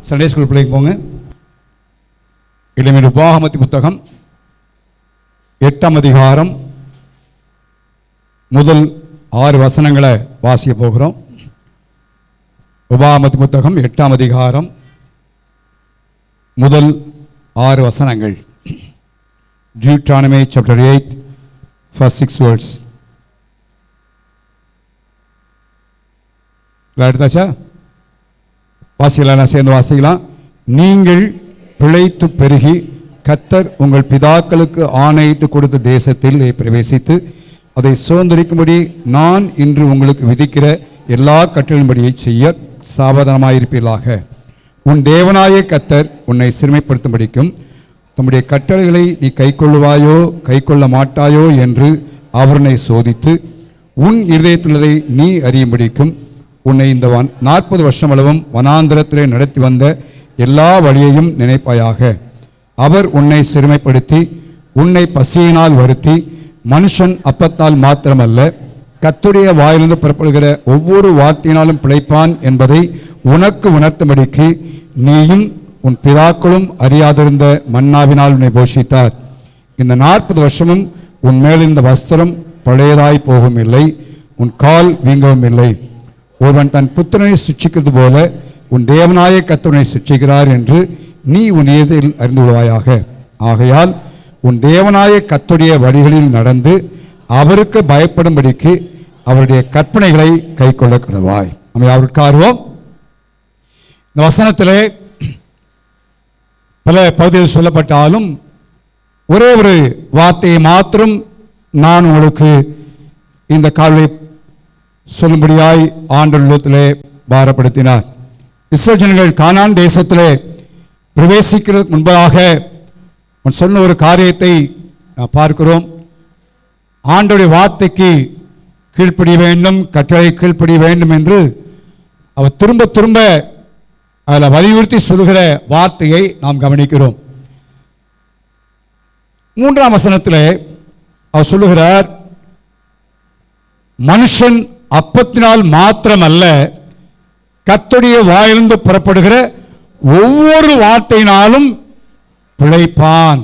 Sunday school பிள்ளைங்க போங்க. இளமையின் உபாகமத்தி புத்தகம் 8ஆம் அதிகாரம் முதல் 6 வசனங்களை வாசிக்க போகிறோம். உபாகமத்தி புத்தகம் 8ஆம் அதிகாரம் முதல் 6 வசனங்கள். Deuteronomy chapter 8 first 6 words. எடுத்தாச்சா? வாசிக்கலாம், சேர்ந்து வாசிக்கலாம். நீங்கள் பிழைத்து பெருகி கர்த்தர் உங்கள் பிதாக்களுக்கு ஆணையிட்டு கொடுத்த தேசத்தில் பிரவேசித்து அதை சுதந்திரிக்கும்படி நான் இன்று உங்களுக்கு விதிக்கிற எல்லா கட்டளையின்படியை செய்ய சாவதானமாயிருப்பீர்களாக. உன் தேவனாய கர்த்தர் உன்னை சிறுமைப்படுத்தும்படிக்கும் தம்முடைய கட்டளைகளை நீ கைக்கொள்ளுவாயோ கைக்கொள்ள மாட்டாயோ என்று அவனை சோதித்து உன் இருதயத்துள்ளதை நீ அறியும்படிக்கும் உன்னை இந்த 40 வருஷம் அளவும் வனாந்திரத்திலே நடத்தி வந்த எல்லா வழியையும் நினைப்பாயாக. அவர் உன்னை சிறுமைப்படுத்தி உன்னை பசியினால் வருத்தி மனுஷன் அப்பத்தால் மாத்திரமல்ல கர்த்தருடைய வாயிலிருந்து புறப்படுகிற ஒவ்வொரு வார்த்தையினாலும் பிழைப்பான் என்பதை உனக்கு உணர்த்தும்படிக்கு நீயும் உன் பிதாக்களும் அறியாதிருந்த மன்னாவினால் உன்னை போஷித்தார். இந்த 40 வருஷமும் உன் மேலிருந்த வஸ்திரம் பழையதாய் போகவும் இல்லை, உன் கால் வீங்கவும் இல்லை. ஒருவன் தன் புத்திரனை சிட்சிக்கிறது போல உன் தேவனாய கர்த்தரை சிட்சிக்கிறார் என்று நீ உன் இதயத்தில் அறிந்து கொள்வாயாக. ஆகையால் உன் தேவனாய கர்த்தருடைய வழிகளில் நடந்து அவருக்கு பயப்படும்படிக்கு அவருடைய கற்பனைகளை கை கொள்ள கடவாய். நம்ம அவருக்கு ஆர்வம். இந்த வசனத்திலே பல பகுதியில் சொல்லப்பட்டாலும் ஒரே ஒரு வார்த்தையை மாத்திரம் நான் உங்களுக்கு இந்த காலை சொல்லும்படியாய் ஆண்டவரிடத்திலே பாரப்படுத்தினார். இஸ்ரவேல் ஜனங்கள் கானான் தேசத்திலே பிரவேசிக்கிறதுக்கு முன்பதாக சொன்ன ஒரு காரியத்தை பார்க்கிறோம். ஆண்டவருடைய வார்த்தைக்கு கீழ்ப்படிய வேண்டும், கட்டளை கீழ்ப்படிய வேண்டும் என்று அவர் திரும்ப திரும்ப அதில் வலியுறுத்தி சொல்லுகிற வார்த்தையை நாம் கவனிக்கிறோம். 3ஆம் வசனத்திலே அவர் சொல்லுகிறார், மனுஷன் அப்பத்தினால் மாத்திரமல்ல கர்த்தருடைய வாயிலிருந்து புறப்படுகிற ஒவ்வொரு வார்த்தையினாலும் பிழைப்பான்.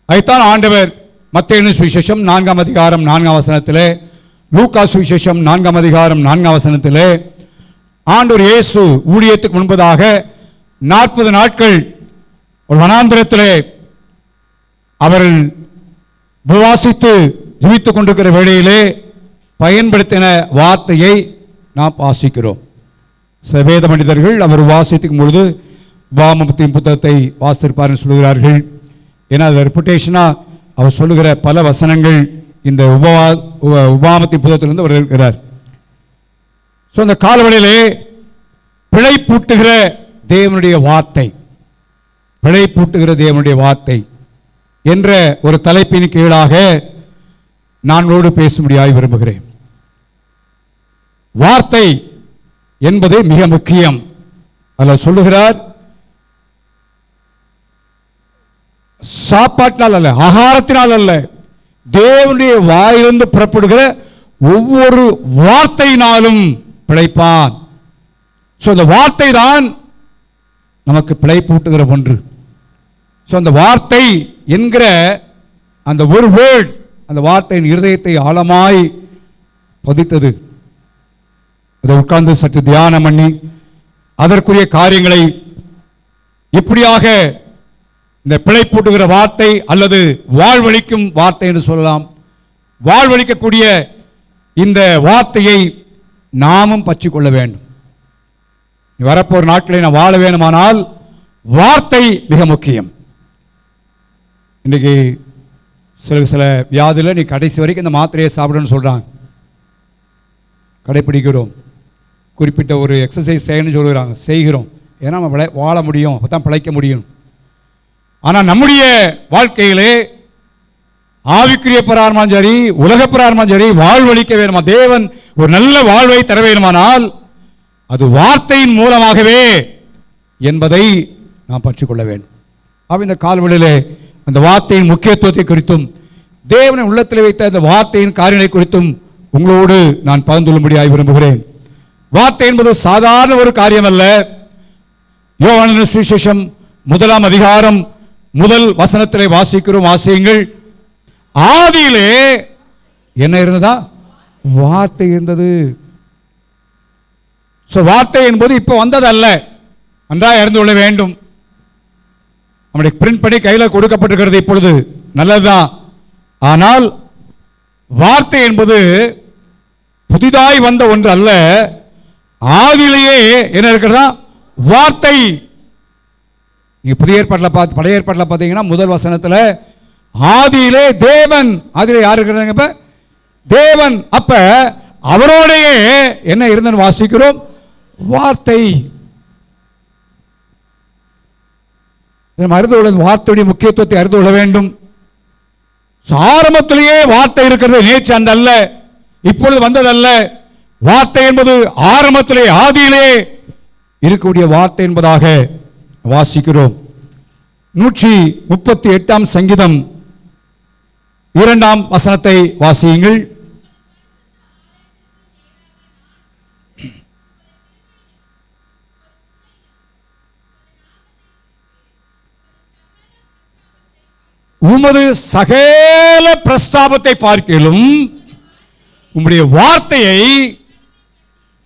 அதைத்தான் ஆண்டவர் மத்தேயு சுவிசேஷம் 4ஆம் அதிகாரம் 4ஆம் வசனத்திலே, லூக்கா சுவிசேஷம் 4ஆம் அதிகாரம் 4ஆம் வசனத்திலே ஆண்டவர் இயேசு ஊழியத்துக்கு முன்பதாக 40 நாட்கள் ஒரு வனாந்திரத்திலே அவர்கள் உபவாசித்து ஜீவித்துக் கொண்டிருக்கிற வேளையிலே பயன்படுத்தின வார்த்தையை நாம் வாசிக்கிறோம். வேத மனிதர்கள் அவர் வாசிக்கும் பொழுது உபாகமத்தின் புத்தகத்தை வாசித்திருப்பார் சொல்லுகிறார்கள். ஏன்னா அது ரெப்புடேஷனாக அவர் சொல்லுகிற பல வசனங்கள் இந்த உபாகமத்தின் புத்தகத்திலிருந்து அவர் இருக்கிறார். ஸோ அந்த காலவெளியிலே பிழைப்பூட்டுகிற தேவனுடைய வார்த்தை, பிழைப்பூட்டுகிற தேவனுடைய வார்த்தை என்ற ஒரு தலைப்பின் கீழாக நான் உங்களோடு பேசும்படியாய் விரும்புகிறேன். வார்த்தை என்பது மிக முக்கியம். அதில் சொல்லுகிறார், சாப்பாட்டினால் அல்ல, ஆகாரத்தினால் அல்ல, தேவனுடைய வாயிலிருந்து புறப்படுகிற ஒவ்வொரு வார்த்தையினாலும் பிழைப்பான். ஸோ அந்த வார்த்தை தான் நமக்கு பிழைப்பூட்டுகிற ஒன்று. ஸோ அந்த வார்த்தை என்கிற அந்த ஒரு வேர்ட் அந்த வார்த்தையின் இருதயத்தை ஆழமாய் பதித்தது. அதை உட்கார்ந்து சற்று தியானம் பண்ணி அதற்குரிய காரியங்களை இப்படியாக இந்த பிழைப்பூட்டுகிற வார்த்தை அல்லது வாழ்வழிக்கும் வார்த்தை என்று சொல்லலாம். வாழ்வழிக்கக்கூடிய இந்த வார்த்தையை நாமும் பற்றிக்கொள்ள வேண்டும். வரப்போற நாட்களை நான் வாழ வேண்டுமானால் வார்த்தை மிக முக்கியம். இன்றைக்கி சில வியாதியில் நீ கடைசி வரைக்கும் இந்த மாத்திரையை சாப்பிடணும்னு சொல்கிறாங்க, கடைப்பிடிக்கிறோம். குறிப்பிட்ட ஒரு எக்ஸசைஸ் செய்யணும்னு சொல்கிறாங்க, செய்கிறோம். ஏன்னா நம்ம வாழ முடியும், அப்போ தான் பிழைக்க முடியும். ஆனால் நம்முடைய வாழ்க்கையிலே ஆவிக்குரிய பிரகாரமாம் சரி, உலக பிரகாரமாம் சரி, வாழ்வழிக்க வேணுமா, தேவன் ஒரு நல்ல வாழ்வை தர வேண்டுமானால் அது வார்த்தையின் மூலமாகவே என்பதை நாம் பற்றிக்கொள்ள வேண்டும். அப்போ இந்த கால்வெளியிலே அந்த வார்த்தையின் முக்கியத்துவத்தை குறித்தும் தேவனை உள்ளத்தில் வைத்த அந்த வார்த்தையின் காரியங்களை குறித்தும் உங்களோடு நான் பகிர்ந்துள்ளபடியாக விரும்புகிறேன். வார்த்தை என்பது சாதாரண ஒரு காரியம் அல்ல. யோவானின் சுவிசேஷம் 1 அதிகாரம் 1 வசனத்திலே வாசிக்கிறோம். வாசியுங்கள். ஆதியிலே என்ன இருந்ததா? வார்த்தை இருந்தது. வார்த்தை என்பது இப்ப வந்ததல்ல, நன்றாக அறிந்து கொள்ள வேண்டும். நம்முடைய பிரிண்ட் பண்ணி கையில் கொடுக்கப்பட்டிருக்கிறது இப்பொழுது, நல்லதுதான். ஆனால் வார்த்தை என்பது புதிதாய் வந்த ஒன்று அல்ல. ஆதியிலேயே என்ன இருக்கிறதா? வார்த்தை. நீங்க புதிய ஏற்பாட்டில் பழைய ஏற்பாட்டில் பார்த்தீங்கன்னா 1 வசனத்தில் ஆதியிலே தேவன். ஆதியிலே யார் இருக்கிறாங்க? இப்ப தேவன். அப்ப அவரோடையே என்ன இருந்தன்னு வாசிக்கிறோம்? வார்த்தை. அறிந்து கொள்ள, வார்த்தையுடைய முக்கியத்துவத்தை அறிந்து கொள்ள வேண்டும். ஆரம்பத்திலேயே வார்த்தை இருக்கிறது, நேற்று அன்று அல்ல, இப்பொழுது வந்ததல்ல. வார்த்தை என்பது ஆரம்பத்திலே ஆதியிலே இருக்கக்கூடிய வார்த்தை என்பதாக வாசிக்கிறோம். 138 சங்கீதம் 2 வசனத்தை வாசியுங்கள். உமது சகல பிரஸ்தாபத்தை பார்க்கிலும் உம்முடைய வார்த்தையை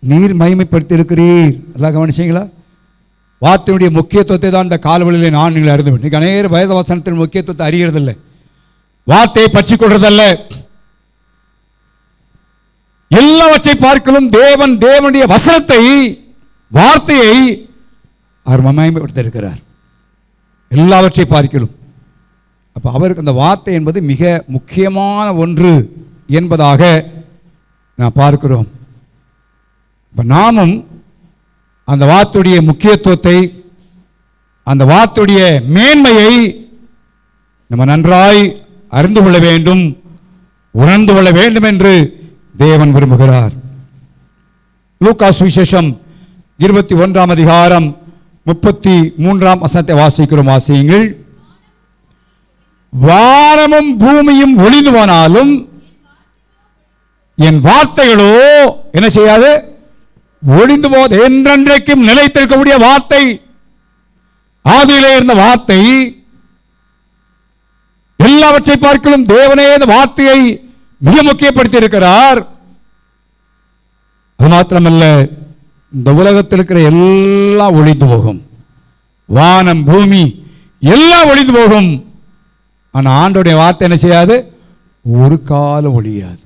நீர் மகிமைப்படுத்தி இருக்கிறீர். எல்லாம் கவனிச்சீங்களா? வார்த்தையுடைய முக்கியத்துவத்தை தான் இந்த காலவெளியிலே நான் நீங்கள் அறிந்து இன்னைக்கு அநேக வேத வசனத்தின் முக்கியத்துவத்தை அறியறதில்லை, வார்த்தையை பற்றிக் கொள்றதல்ல. எல்லாவற்றை பார்க்கலும் தேவனுடைய வசனத்தை, வார்த்தையை அவர் மகிமைப்படுத்தி இருக்கிறார். எல்லாவற்றை பார்க்கலும். அப்போ அவருக்கு அந்த வார்த்தை என்பது மிக முக்கியமான ஒன்று என்பதாக நான் பார்க்கிறோம். இப்போ நாமும் அந்த வார்த்தையுடைய முக்கியத்துவத்தை, அந்த வார்த்தையுடைய மேன்மையை நம்ம நன்றாய் அறிந்து கொள்ள வேண்டும், உணர்ந்து கொள்ள வேண்டும் என்று தேவன் விரும்புகிறார். லூக்கா சுவிசேஷம் 21 அதிகாரம் 33 வசனத்தை வாசிக்கிறோம். வாசியுங்கள். வானமும் பூமியும் ஒளிந்து போனாலும் என் வார்த்தைகளோ என்ன செய்யாது? ஒளிந்து போது. என்றென்றைக்கும் நிலைத்திருக்கக்கூடிய வார்த்தை, ஆதியிலே இருந்த வார்த்தை. எல்லாவற்றை பார்க்கலும் தேவனே இந்த வார்த்தையை மிக முக்கியப்படுத்தி இருக்கிறார். அது மாத்திரமல்ல, இந்த உலகத்தில் இருக்கிற எல்லாம் ஒளிந்து போகும், வானம் பூமி எல்லாம் ஒளிந்து போகும். ஆனால் ஆண்டோடைய வார்த்தை என்ன செய்யாது? ஒரு காலம் ஒழியாது.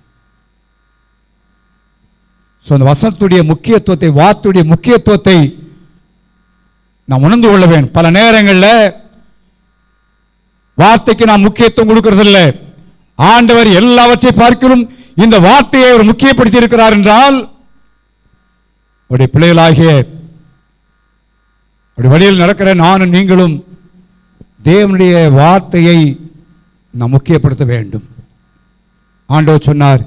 அந்த வசனத்துடைய முக்கியத்துவத்தை, வார்த்தையுடைய முக்கியத்துவத்தை நாம் உணர்ந்து கொள்ள வேண்டும். பல நேரங்களில் வார்த்தைக்கு நாம் முக்கியத்துவம் கொடுக்கறதில்லை. ஆண்டவர் எல்லாவற்றை பார்க்கலும் இந்த வார்த்தையை அவர் முக்கியப்படுத்தி இருக்கிறார் என்றால், அவருடைய பிள்ளைகளாகிய அவருடைய வழியில் நடக்கிற நானும் நீங்களும் தேவனுடைய வார்த்தையை நாம் முக்கியப்படுத்த வேண்டும். ஆண்டவர் சொன்னார்,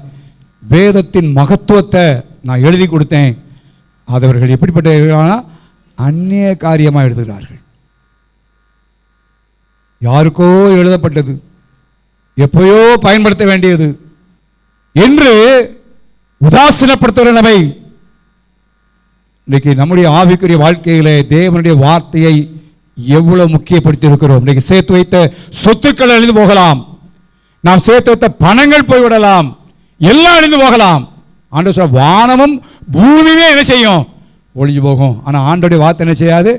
வேதத்தின் மகத்துவத்தை நான் எழுதி கொடுத்தேன், அது அவர்கள் எப்படிப்பட்ட அந்நிய காரியமாக எழுதுகிறார்கள். யாருக்கோ எழுதப்பட்டது, எப்பயோ பயன்படுத்த வேண்டியது என்று உதாசீனப்படுத்துகிற நம்மை இன்னைக்கு நம்முடைய ஆவிக்குரிய வாழ்க்கையிலே தேவனுடைய வார்த்தையை எவ்வளவு முக்கியப்படுத்தி இருக்கிறோம். இன்னைக்கு சேர்த்து வைத்த சொத்துக்கள் அழிந்து போகலாம், நாம் சேர்த்து வைத்த பணங்கள் போய்விடலாம், எல்லாம் அழிந்து போகலாம். ஆண்டவர் சொல்ற வானமும் பூமியுமே என்ன செய்யும்? ஒழிஞ்சு போகும். ஆனால் ஆண்டோடைய வார்த்தை என்ன செய்யாது?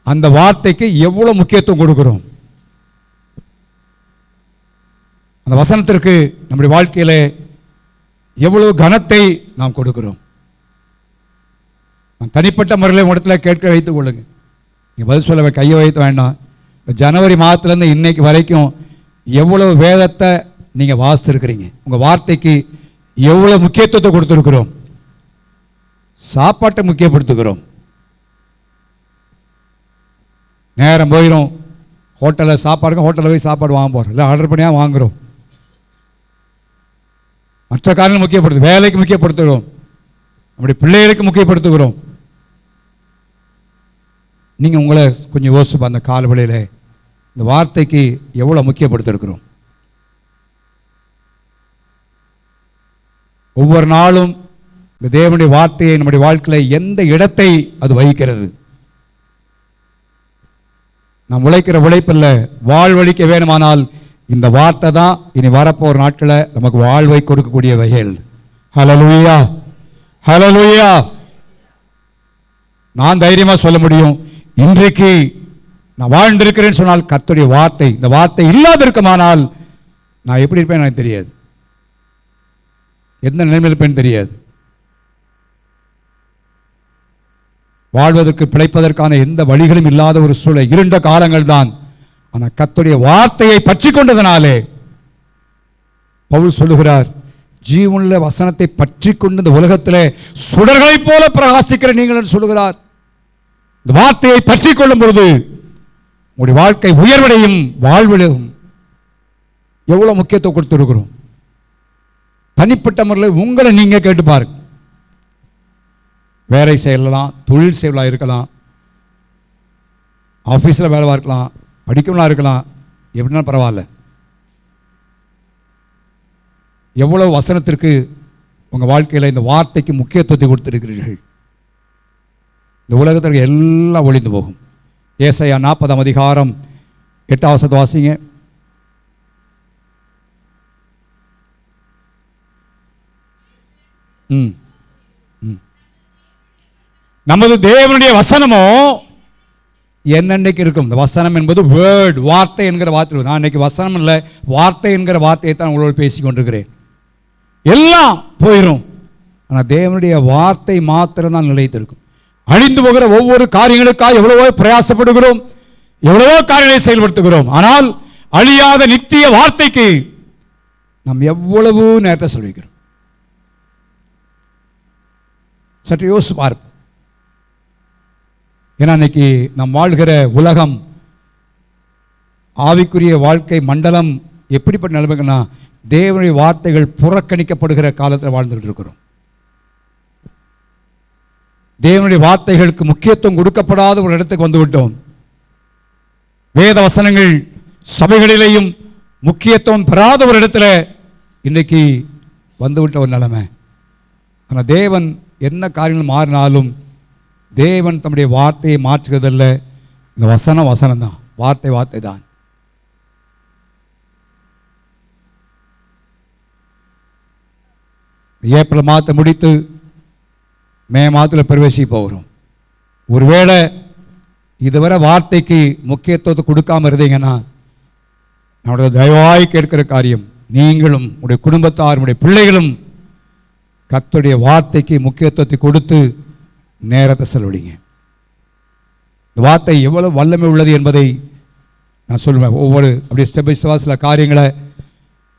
அந்த வார்த்தைக்கு எவ்வளவு முக்கியத்துவம் கொடுக்கிறோம். அந்த வசனத்திற்கு நம்முடைய வாழ்க்கையில் எவ்வளவு கனத்தை நாம் கொடுக்கிறோம். நான் தனிப்பட்ட முறையில் இடத்துல கேட்க வைத்துக் கொள்ளுங்க. நீங்கள் பதில் சொல்ல கையை வைத்து வேண்டாம். இந்த ஜனவரி மாதத்துலேருந்து இன்னைக்கு வரைக்கும் எவ்வளவு வேதத்தை நீங்கள் வாசித்திருக்கிறீங்க? உங்கள் வார்த்தைக்கு எவ்வளோ முக்கியத்துவத்தை கொடுத்துருக்கிறோம்? சாப்பாட்டை முக்கியப்படுத்துகிறோம். நேரம் போயிடும், ஹோட்டலில் சாப்பாடுங்க, ஹோட்டலில் போய் சாப்பாடு வாங்க போகிறோம், இல்லை ஆர்டர் பண்ணியாக வாங்குகிறோம். மற்ற காரணம் முக்கியப்படுத்து, வேலைக்கு முக்கியப்படுத்துகிறோம், நம்முடைய பிள்ளைகளுக்கு முக்கியப்படுத்துகிறோம். நீங்கள் உங்களை கொஞ்சம் யோசிப்பா, அந்த காலவெளியில் இந்த வார்த்தைக்கு எவ்வளோ முக்கியப்படுத்திருக்கிறோம். ஒவ்வொரு நாளும் இந்த தேவனுடைய வார்த்தையை நம்முடைய வாழ்க்கையில் எந்த இடத்தை அது வகிக்கிறது? நாம் உழைக்கிற உழைப்பில் வாழ்வழிக்க வேணுமானால் இந்த வார்த்தை தான் இனி வரப்போகிற நாட்களில் நமக்கு வாழ்வை கொடுக்கக்கூடிய வகைகள். ஹல்லேலூயா, ஹல்லேலூயா. நான் தைரியமாக சொல்ல முடியும், இன்றைக்கு நான் வாழ்ந்திருக்கிறேன்னு சொன்னால் கர்த்தருடைய வார்த்தை, இந்த வார்த்தை இல்லாத இருக்குமானால் நான் எப்படி இருப்பேன் எனக்கு தெரியாது, எந்த நிலைமையில் இருப்பேன்னு தெரியாது. வாழ்வதற்கு பிழைப்பதற்கான எந்த வழிகளும் இல்லாத ஒரு சூழல், இருண்ட காலங்கள் தான். ஆனால் கர்த்தருடைய வார்த்தையை பற்றி கொண்டதனாலே பவுல் சொல்லுகிறார், ஜீவனுள்ள வசனத்தை பற்றி கொண்டு இந்த உலகத்திலே சுடர்களைப் போல பிரகாசிக்கிற நீங்கள் சொல்லுகிறார். இந்த வார்த்தையை பற்றி கொள்ளும் பொழுது உங்களுடைய வாழ்க்கை உயர்வடையும், வாழ்விலும் எவ்வளவு முக்கியத்துவம் கொடுத்திருக்கிறோம். தனிப்பட்ட முறையில் உங்களை நீங்க கேட்டு பாருங்க. வேலை செய்யலாம், தொழில் செய்யலாம், இருக்கலாம், ஆஃபீஸில் வேலை பார்க்கலாம், படிக்கலாம் இருக்கலாம், எப்படின்னா பரவாயில்ல. எவ்வளவு வசனத்திற்கு உங்கள் வாழ்க்கையில் இந்த வார்த்தைக்கு முக்கியத்துவத்தை கொடுத்திருக்கிறீர்கள். இந்த உலகத்திற்கு எல்லாம் ஒழிந்து போகும். ஏசாயா 40 அதிகாரம் 8 வசனத்தை வாசிங்க. நமது தேவனுடைய வசனமோ என்னன்னைக்கு இருக்கும். இந்த வசனம் என்பது வேர்ட், வார்த்தை என்கிற வார்த்தை. நான் இன்னைக்கு வசனம் இல்லை, வார்த்தை என்கிற வார்த்தையை தான் உங்களோடு பேசி கொண்டிருக்கிறேன். எல்லாம் போயிடும், ஆனால் தேவனுடைய வார்த்தை மாத்திரம்தான் நிலைத்திருக்கும். அழிந்து போகிற ஒவ்வொரு காரியங்களுக்காக எவ்வளவோ பிரயாசப்படுகிறோம், எவ்வளவோ காரியங்களை செயல்படுத்துகிறோம். ஆனால் அழியாத நித்திய வார்த்தைக்கு நாம் எவ்வளவு நேரத்தை சொல்லிக்கிறோம். சற்று யோசிச்சு பார்ப்போம். ஏன்னா இன்னைக்கு நாம் வாழ்கிற உலகம், ஆவிக்குரிய வாழ்க்கை மண்டலம் எப்படிப்பட்ட நிலைமைக்குன்னா, தேவனுடைய வார்த்தைகள் புறக்கணிக்கப்படுகிற காலத்தில் வாழ்ந்துகிட்டு இருக்கிறோம். தேவனுடைய வார்த்தைகளுக்கு முக்கியத்துவம் கொடுக்கப்படாத ஒரு இடத்துக்கு வந்துவிட்டோம். வேத வசனங்கள் சபைகளிலேயும் முக்கியத்துவம் பெறாத ஒரு இடத்துல இன்னைக்கு வந்துவிட்ட ஒரு நிலைமை. ஆனால் தேவன் என்ன காரியங்கள் மாறினாலும் தேவன் தம்முடைய வார்த்தையை மாற்றுவதில்ல. இந்த வசனம் வசனம் தான், வார்த்தை வார்த்தை தான். ஏப்ரல் மாதத்தை முடித்து மே மாதத்தில் பிரவேசிக்க போகிறோம். ஒருவேளை இதுவரை வார்த்தைக்கு முக்கியத்துவத்தை கொடுக்காம இருந்தீங்கன்னா, நம்முடைய தயவாய் கேட்கிற காரியம், நீங்களும் உடைய குடும்பத்தார், உடைய பிள்ளைகளும் கர்த்தருடைய வார்த்தைக்கு முக்கியத்துவத்தை கொடுத்து நேரத்தை செலவிடுங்க. இந்த வார்த்தை எவ்வளவு வல்லமை உள்ளது என்பதை நான் சொல்லுவேன். ஒவ்வொரு அப்படியே ஸ்டெப் பை ஸ்டெப்பாக சில காரியங்களை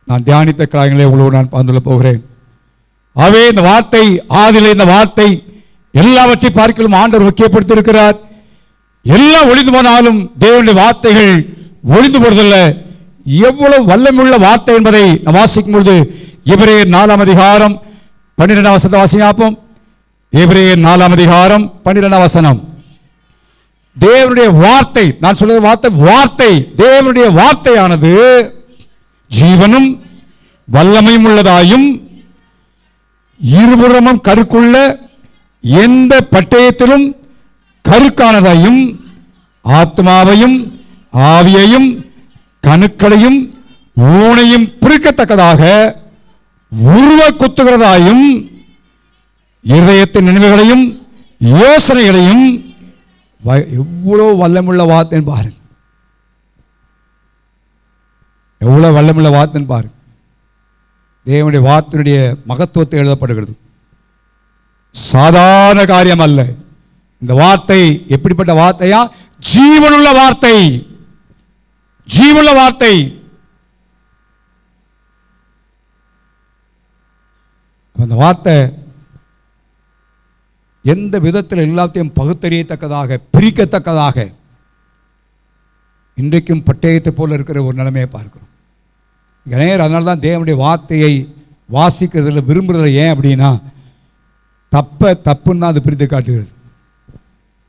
நான் தியானித்த காரியங்களை உங்களோடு நான் பகிர்ந்து போகிறேன். ஆகவே இந்த வார்த்தை, ஆதியிலே இந்த வார்த்தை எல்லாவற்றை பார்க்கலும் ஆண்டவர் முக்கியப்படுத்தியிருக்கிறார். எல்லாம் ஒளிந்து போனாலும் தேவனுடைய வார்த்தைகள் ஒளிந்து போவதில்லை. எவ்வளவு வல்லமையுள்ள வார்த்தை என்பதை நாம் வாசிக்கும் பொழுது எபிரேயர் 4 அதிகாரம் 12 வசனத்தை வாசிப்போம். எபிரேயர் 4 அதிகாரம் 12 வசனம். தேவனுடைய வார்த்தை, நான் சொல்ற வார்த்தை, வார்த்தை, தேவனுடைய வார்த்தையானது ஜீவனும் வல்லமையும் உள்ளதாயும் இருபுறமும் கருக்குள்ள எந்த பட்டயத்திலும் கருக்கானதாயும் ஆத்மாவையும் ஆவியையும் கணுக்களையும் ஊனையும் பிரிக்கத்தக்கதாக உருவ குத்துகிறதாயும் இருதயத்தின் நினைவுகளையும் யோசனைகளையும். எவ்வளவு வல்லமுள்ள வார்த்தை பாருங்க, எவ்வளவு வல்லமுள்ள வார்த்தை பாருங்க. தேவனுடைய வார்த்தையுடைய மகத்துவத்தை எழுதப்படுகிறது. சாதாரண காரியம் அல்ல. இந்த வார்த்தை எப்படிப்பட்ட வார்த்தையா? ஜீவனுள்ள வார்த்தை, ஜீவனுள்ள வார்த்தை. அந்த வார்த்தை எந்த விதத்தில் எல்லாத்தையும் பகுத்தறியத்தக்கதாக, பிரிக்கத்தக்கதாக இன்றைக்கும் பட்டயத்தை போல இருக்கிற ஒரு நிலைமையை பார்க்கிறோம். நேர் அதனால தான் தேவனுடைய வார்த்தையை வாசிக்கிறதுல விரும்புகிறத. ஏன் அப்படின்னா, தப்புன்னு தான் அது பிரித்து காட்டுகிறது.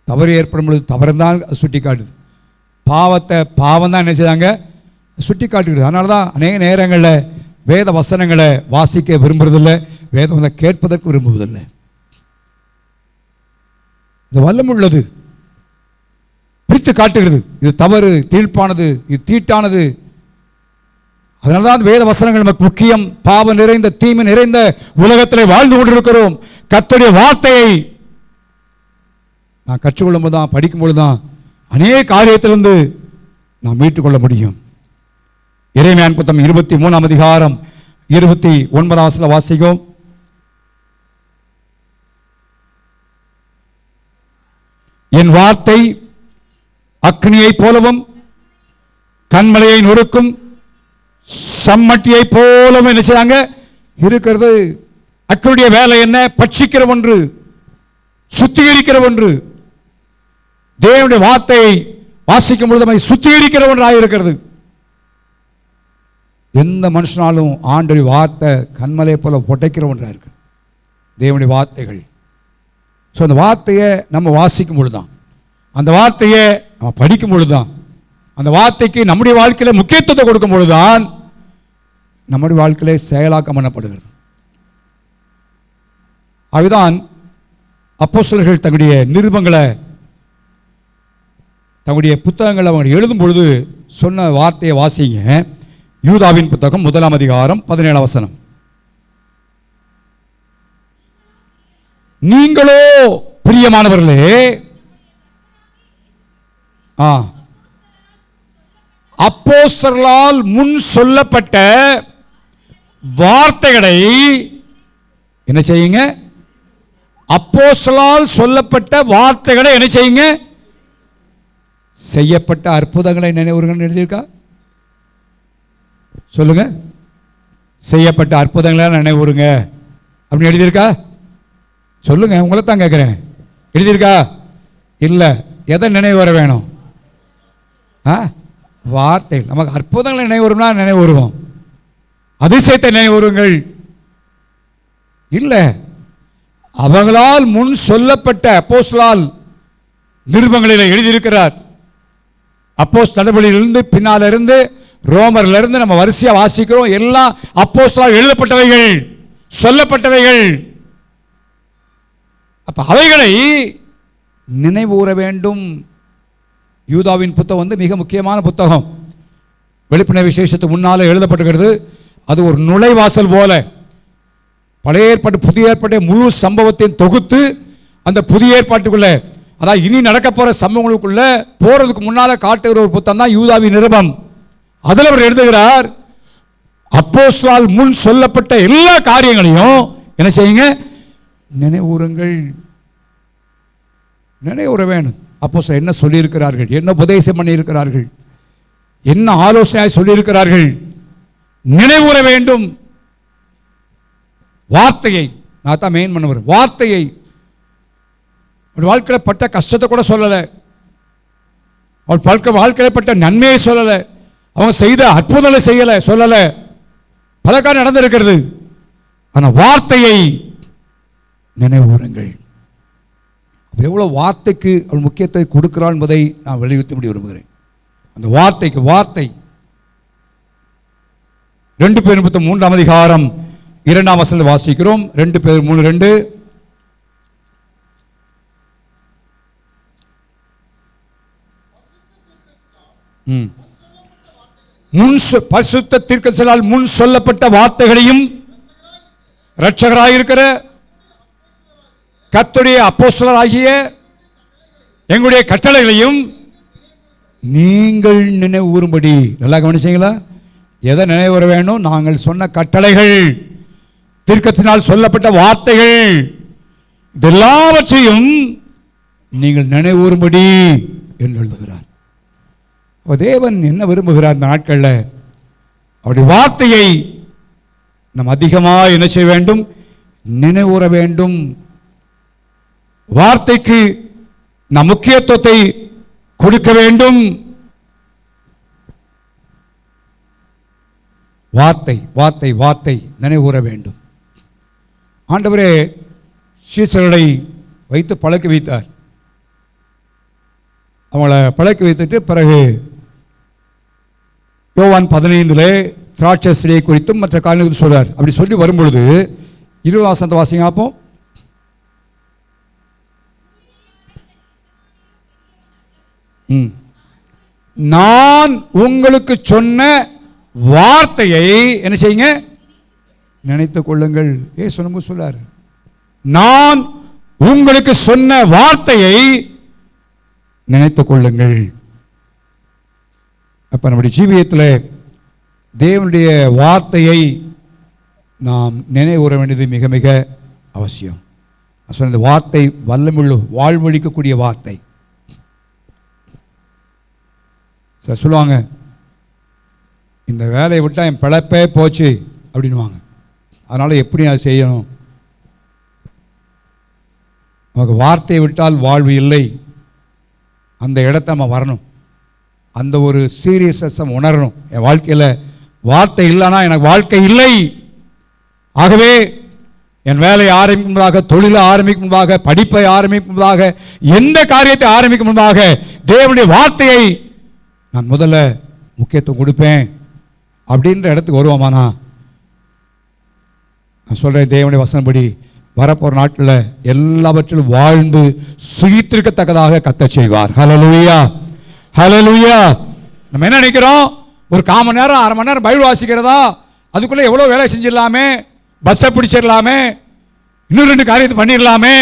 தவறு ஏற்படும் பொழுது தவறுதான் சுட்டி காட்டுது. பாவத்தை பாவம் தான் என்ன செய்தாங்க, சுட்டி காட்டுகிறது. அதனால தான் அநேக நேரங்களில் வேத வசனங்களை வாசிக்க விரும்புறதில்லை, வேத வசனம் கேட்பதற்கு விரும்புவதில்லை. இது வல்லமுள்ளது, பிரித்து காட்டுகிறது. இது தவறு, தீர்ப்பானது, இது தீட்டானது. அதனால்தான் வேத வசனங்கள் நமக்கு முக்கியம். பாவம் நிறைந்த, தீமை நிறைந்த உலகத்தில் வாழ்ந்து கொண்டிருக்கிறோம். கர்த்தருடைய வார்த்தையை நான் கற்றுக்கொள்ளும் போது தான், படிக்கும் பொழுது தான் அநேக காரியத்திலிருந்து நாம் மீட்டுக்கொள்ள முடியும். எரேமியா புத்தகம் 23ஆம் அதிகாரம் 29ஆம் வசனத்தை வாசிக்கும். என் வார்த்தை அக்னியை போலவும் கண்மலையை நொறுக்கும் சம்மட்டியை போலவும் என்ன செய்யாங்க இருக்கிறது. அக்னியுடைய வேலை என்ன? பட்சிக்கிற ஒன்று, சுத்திகரிக்கிற ஒன்று. தேவனுடைய வார்த்தையை வாசிக்கும் பொழுது நம்மை சுத்திகரிக்கிற ஒன்றாக இருக்கிறது. எந்த மனுஷனாலும் ஆண்டவருடைய வார்த்தை கண்மலையை போல உடைக்கிற ஒன்றாக இருக்கு தேவனுடைய வார்த்தைகள். ஸோ அந்த வார்த்தையை நம்ம வாசிக்கும் பொழுது தான், அந்த வார்த்தையை நம்ம படிக்கும் பொழுது தான், அந்த வார்த்தைக்கு நம்முடைய வாழ்க்கையில் முக்கியத்துவத்தை கொடுக்கும் பொழுதுதான் நம்முடைய வாழ்க்கையிலே செயலாக்கம் பண்ணப்படுகிறது. அதுதான் அப்போஸ்தலர்கள் தங்களுடைய நிருபங்களை, தங்களுடைய புத்தகங்களை அவங்க எழுதும் பொழுது சொன்ன வார்த்தையை வாசிங்க. யூதாவின் புத்தகம் 1ஆம் அதிகாரம் 17ஆம் வசனம். நீங்களோ பிரியமானவர்களே, அப்போஸ்தலர்களால் முன் சொல்லப்பட்ட வார்த்தைகளை என்ன செய்யுங்க? அப்போஸ்தலரால் சொல்லப்பட்ட வார்த்தைகளை என்ன செய்யுங்க? செய்யப்பட்ட அற்புதங்களை நினைவுறுங்கள் எழுதியிருக்கா? சொல்லுங்க. செய்யப்பட்ட அற்புதங்களை நினைவுறுங்க அப்படின்னு எழுதியிருக்கா? சொல்லுங்க, உங்களை தான் கேட்குறேன். எழுதியிருக்கா? இல்லை. எதை நினைவு வர வேணும்? வார்த்தைகள். நமக்கு அற்புதங்களை நினைவுறும்னா நினைவு வருவோம், அதிசயத்தை நினைவுறுங்கள் இல்லை. அவங்களால் முன் சொல்லப்பட்ட அப்போஸ்தலரால் நிருபங்களில் எழுதியிருக்கிறார். அப்போஸ்தலர் நடபடியிலிருந்து பின்னால் இருந்து ரோமர்ல இருந்து நம்ம வரிசையா வாசிக்கிறோம். எல்லாம் அப்போஸ்தலரால் எழுதப்பட்டவைகள், சொல்லப்பட்டவைகள். அப்ப அவைகளை நினைவுற வேண்டும். யூதாவின் புத்தகம் மிக முக்கியமான புத்தகம். வெளிப்படை விசேஷத்துக்கு முன்னாலே எழுதப்பட்டிருக்கிறது. அது ஒரு நுழைவாசல் போல பழைய ஏற்பாட்டு புதிய ஏற்பாட்டை முழு சம்பவத்தையும் தொகுத்து அந்த புதிய ஏற்பாட்டுக்குள்ள, அதாவது இனி நடக்க போற சம்பவங்களுக்குள்ள போறதுக்கு முன்னால காட்டுகிற ஒரு புத்தகம் தான் யூதாவின் நிருபம். அதில் அவர் எழுதுகிறார், அப்போஸ்தலரால் முன் சொல்லப்பட்ட எல்லா காரியங்களையும் என்ன செய்யுங்க? நினைவுறுங்கள். நினைவுற வேணும். அப்போஸ்தலர் என்ன சொல்லியிருக்கிறார்கள், என்ன உபதேசம் பண்ணியிருக்கிறார்கள், என்ன ஆலோசனை சொல்லியிருக்கிறார்கள், நினைவுற வேண்டும். வார்த்தையை நான் தான் மெயின் பண்ண வரும். வார்த்தையை வாழ்க்கையில் பட்ட கஷ்டத்தை கூட சொல்லலை, அவள் வாழ்க்கையில் பட்ட நன்மையை சொல்லலை, அவங்க செய்த அற்புதங்களை செய்யலை சொல்லலை. பல காரணம் நடந்திருக்கிறது. ஆனால் வார்த்தையை நினைவுறுங்கள். எவ்வளவு வார்த்தைக்கு அவள் முக்கியத்துவத்தை கொடுக்கிறாள் என்பதை நான் வலியுறுத்தி விரும்புகிறேன். அந்த வார்த்தைக்கு, வார்த்தை 2 பேதுரு 3ஆம் அதிகாரம் 2ஆம் வசனத்தை வாசிக்கிறோம். 2 பேதுரு 3:2. பரிசுத்த தீர்க்கதரிசிகளால் முன் சொல்லப்பட்ட வார்த்தைகளையும் இரட்சகராயிருக்கிற கர்த்தருடைய அப்போஸ்தலராகிய எங்களுடைய கட்டளைகளையும் நீங்கள் நினைவுறும்படி. நல்லா கவனிச்சீங்களா? எதை நினைவுற வேணும்? நாங்கள் சொன்ன கட்டளைகள், தீர்க்கத்தினால் சொல்லப்பட்ட வார்த்தைகள், இதெல்லாவற்றையும் நீங்கள் நினைவுறும்படி என்று எழுதுகிறார். தேவன் என்ன விரும்புகிறார் இந்த நாட்களில்? அவருடைய வார்த்தையை நாம் அதிகமாக என்ன செய்ய வேண்டும்? நினைவுற வேண்டும். வார்த்தைக்கு நாம் முக்கியத்துவத்தை கொடுக்க வேண்டும். வார்த்தை வார்த்தை வார்த்தை நினைவுற வேண்டும். ஆண்டவரே சீசர்களை வைத்து பழக்க வைத்தார். அவங்கள பழக்க வைத்துட்டு பிறகு யோவான் 15 திராட்சை செடியை குறித்தும் மற்ற காரியங்கள் சொல்றார். அப்படி சொல்லி வரும்பொழுது 20ஆம் வசனத்தை வாசிங்க. அப்போ நான் உங்களுக்கு சொன்ன வார்த்தையை என்ன செய்யுங்க, நினைத்துக் கொள்ளுங்கள். ஏசு நம்ம சொல்லார், நான் உங்களுக்கு சொன்ன வார்த்தையை நினைத்துக் கொள்ளுங்கள். அப்ப நம்முடைய ஜீவியத்தில் தேவனுடைய வார்த்தையை நாம் நினைவுற வேண்டியது மிக மிக அவசியம். இந்த வார்த்தை வல்லமுள்ள வாழ்வழிக்கக்கூடிய வார்த்தை. சொல்லுவாங்க, இந்த வேலையை விட்டால் என் பிழைப்பே போச்சு அப்படின்வாங்க. அதனால் எப்படி அதை செய்யணும்? நமக்கு வார்த்தையை விட்டால் வாழ்வு இல்லை. அந்த இடத்த நம்ம வரணும். அந்த ஒரு சீரியஸ்னஸ் உணரணும். என் வாழ்க்கையில் வார்த்தை இல்லைன்னா எனக்கு வாழ்க்கை இல்லை. ஆகவே என் வேலையை ஆரம்பிக்கும் முன்பாக, தொழிலை ஆரம்பிக்கும் முன்பாக, படிப்பை ஆரம்பிக்கும் முன்பாக, எந்த காரியத்தை ஆரம்பிக்கும் முன்பாக தேவனுடைய வார்த்தையை நான் முதல்ல முக்கியத்துவம் கொடுப்பேன் அப்படின்ற இடத்துக்கு வருவோமானா, நான் சொல்கிறேன், தேவனுடைய வசனப்படி வரப்போகிற நாட்டில் எல்லாவற்றிலும் வாழ்ந்து சுகித்திருக்கத்தக்கதாக கர்த்தர் செய்வார். ஹல்லேலூயா, ஹல்லேலூயா. நம்ம என்ன நினைக்கிறோம், ஒரு 1/4 மணி நேரம் 1/2 மணி நேரம் பைபிள் வாசிக்கிறதா, அதுக்குள்ளே எவ்வளோ வேலை செஞ்சிடலாமே, பஸ்ஸை பிடிச்சிடலாமே, இன்னும் 2 காரியத்தை பண்ணிடலாமே.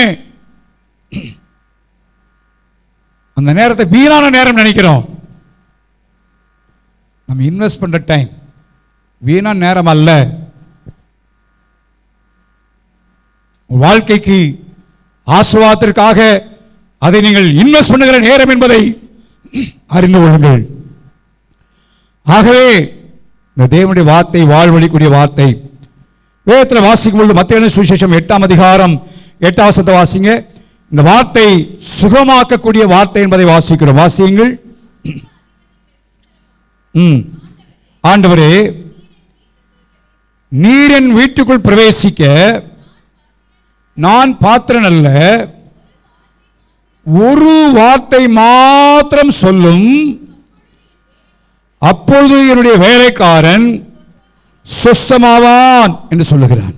அந்த நேரத்தை வீணான நேரம் நினைக்கிறோம். நம்ம இன்வெஸ்ட் பண்ணுற டைம் வீணான நேரம் அல்ல. வாழ்க்கைக்கு ஆசீர்வாதத்திற்காக அதை நீங்கள் இன்வெஸ்ட் பண்ணுகிற நேரம் என்பதை அறிந்து கொள்ளுங்கள். ஆகவே இந்த தேவனுடைய வார்த்தை வாழ்வழிக்கூடிய வார்த்தை. வேதத்தில் வாசிக்கும் பொழுது மத்தேயு சுவிசேஷம் 8ஆம் அதிகாரம் 8ஆம் வசனத்தை வாசிங்க. இந்த வார்த்தை சுகமாக்கக்கூடிய வார்த்தை என்பதை வாசிக்கிறோம். வாசியுங்கள். ஆண்டவரே, நீர் என் வீட்டுக்குள் பிரவேசிக்க நான் பாத்திரன் அல்ல, ஒரு வார்த்தை மாத்திரம் சொல்லும், அப்பொழுது என்னுடைய வேலைக்காரன் சுஸ்தமாவான் என்று சொல்லுகிறான்.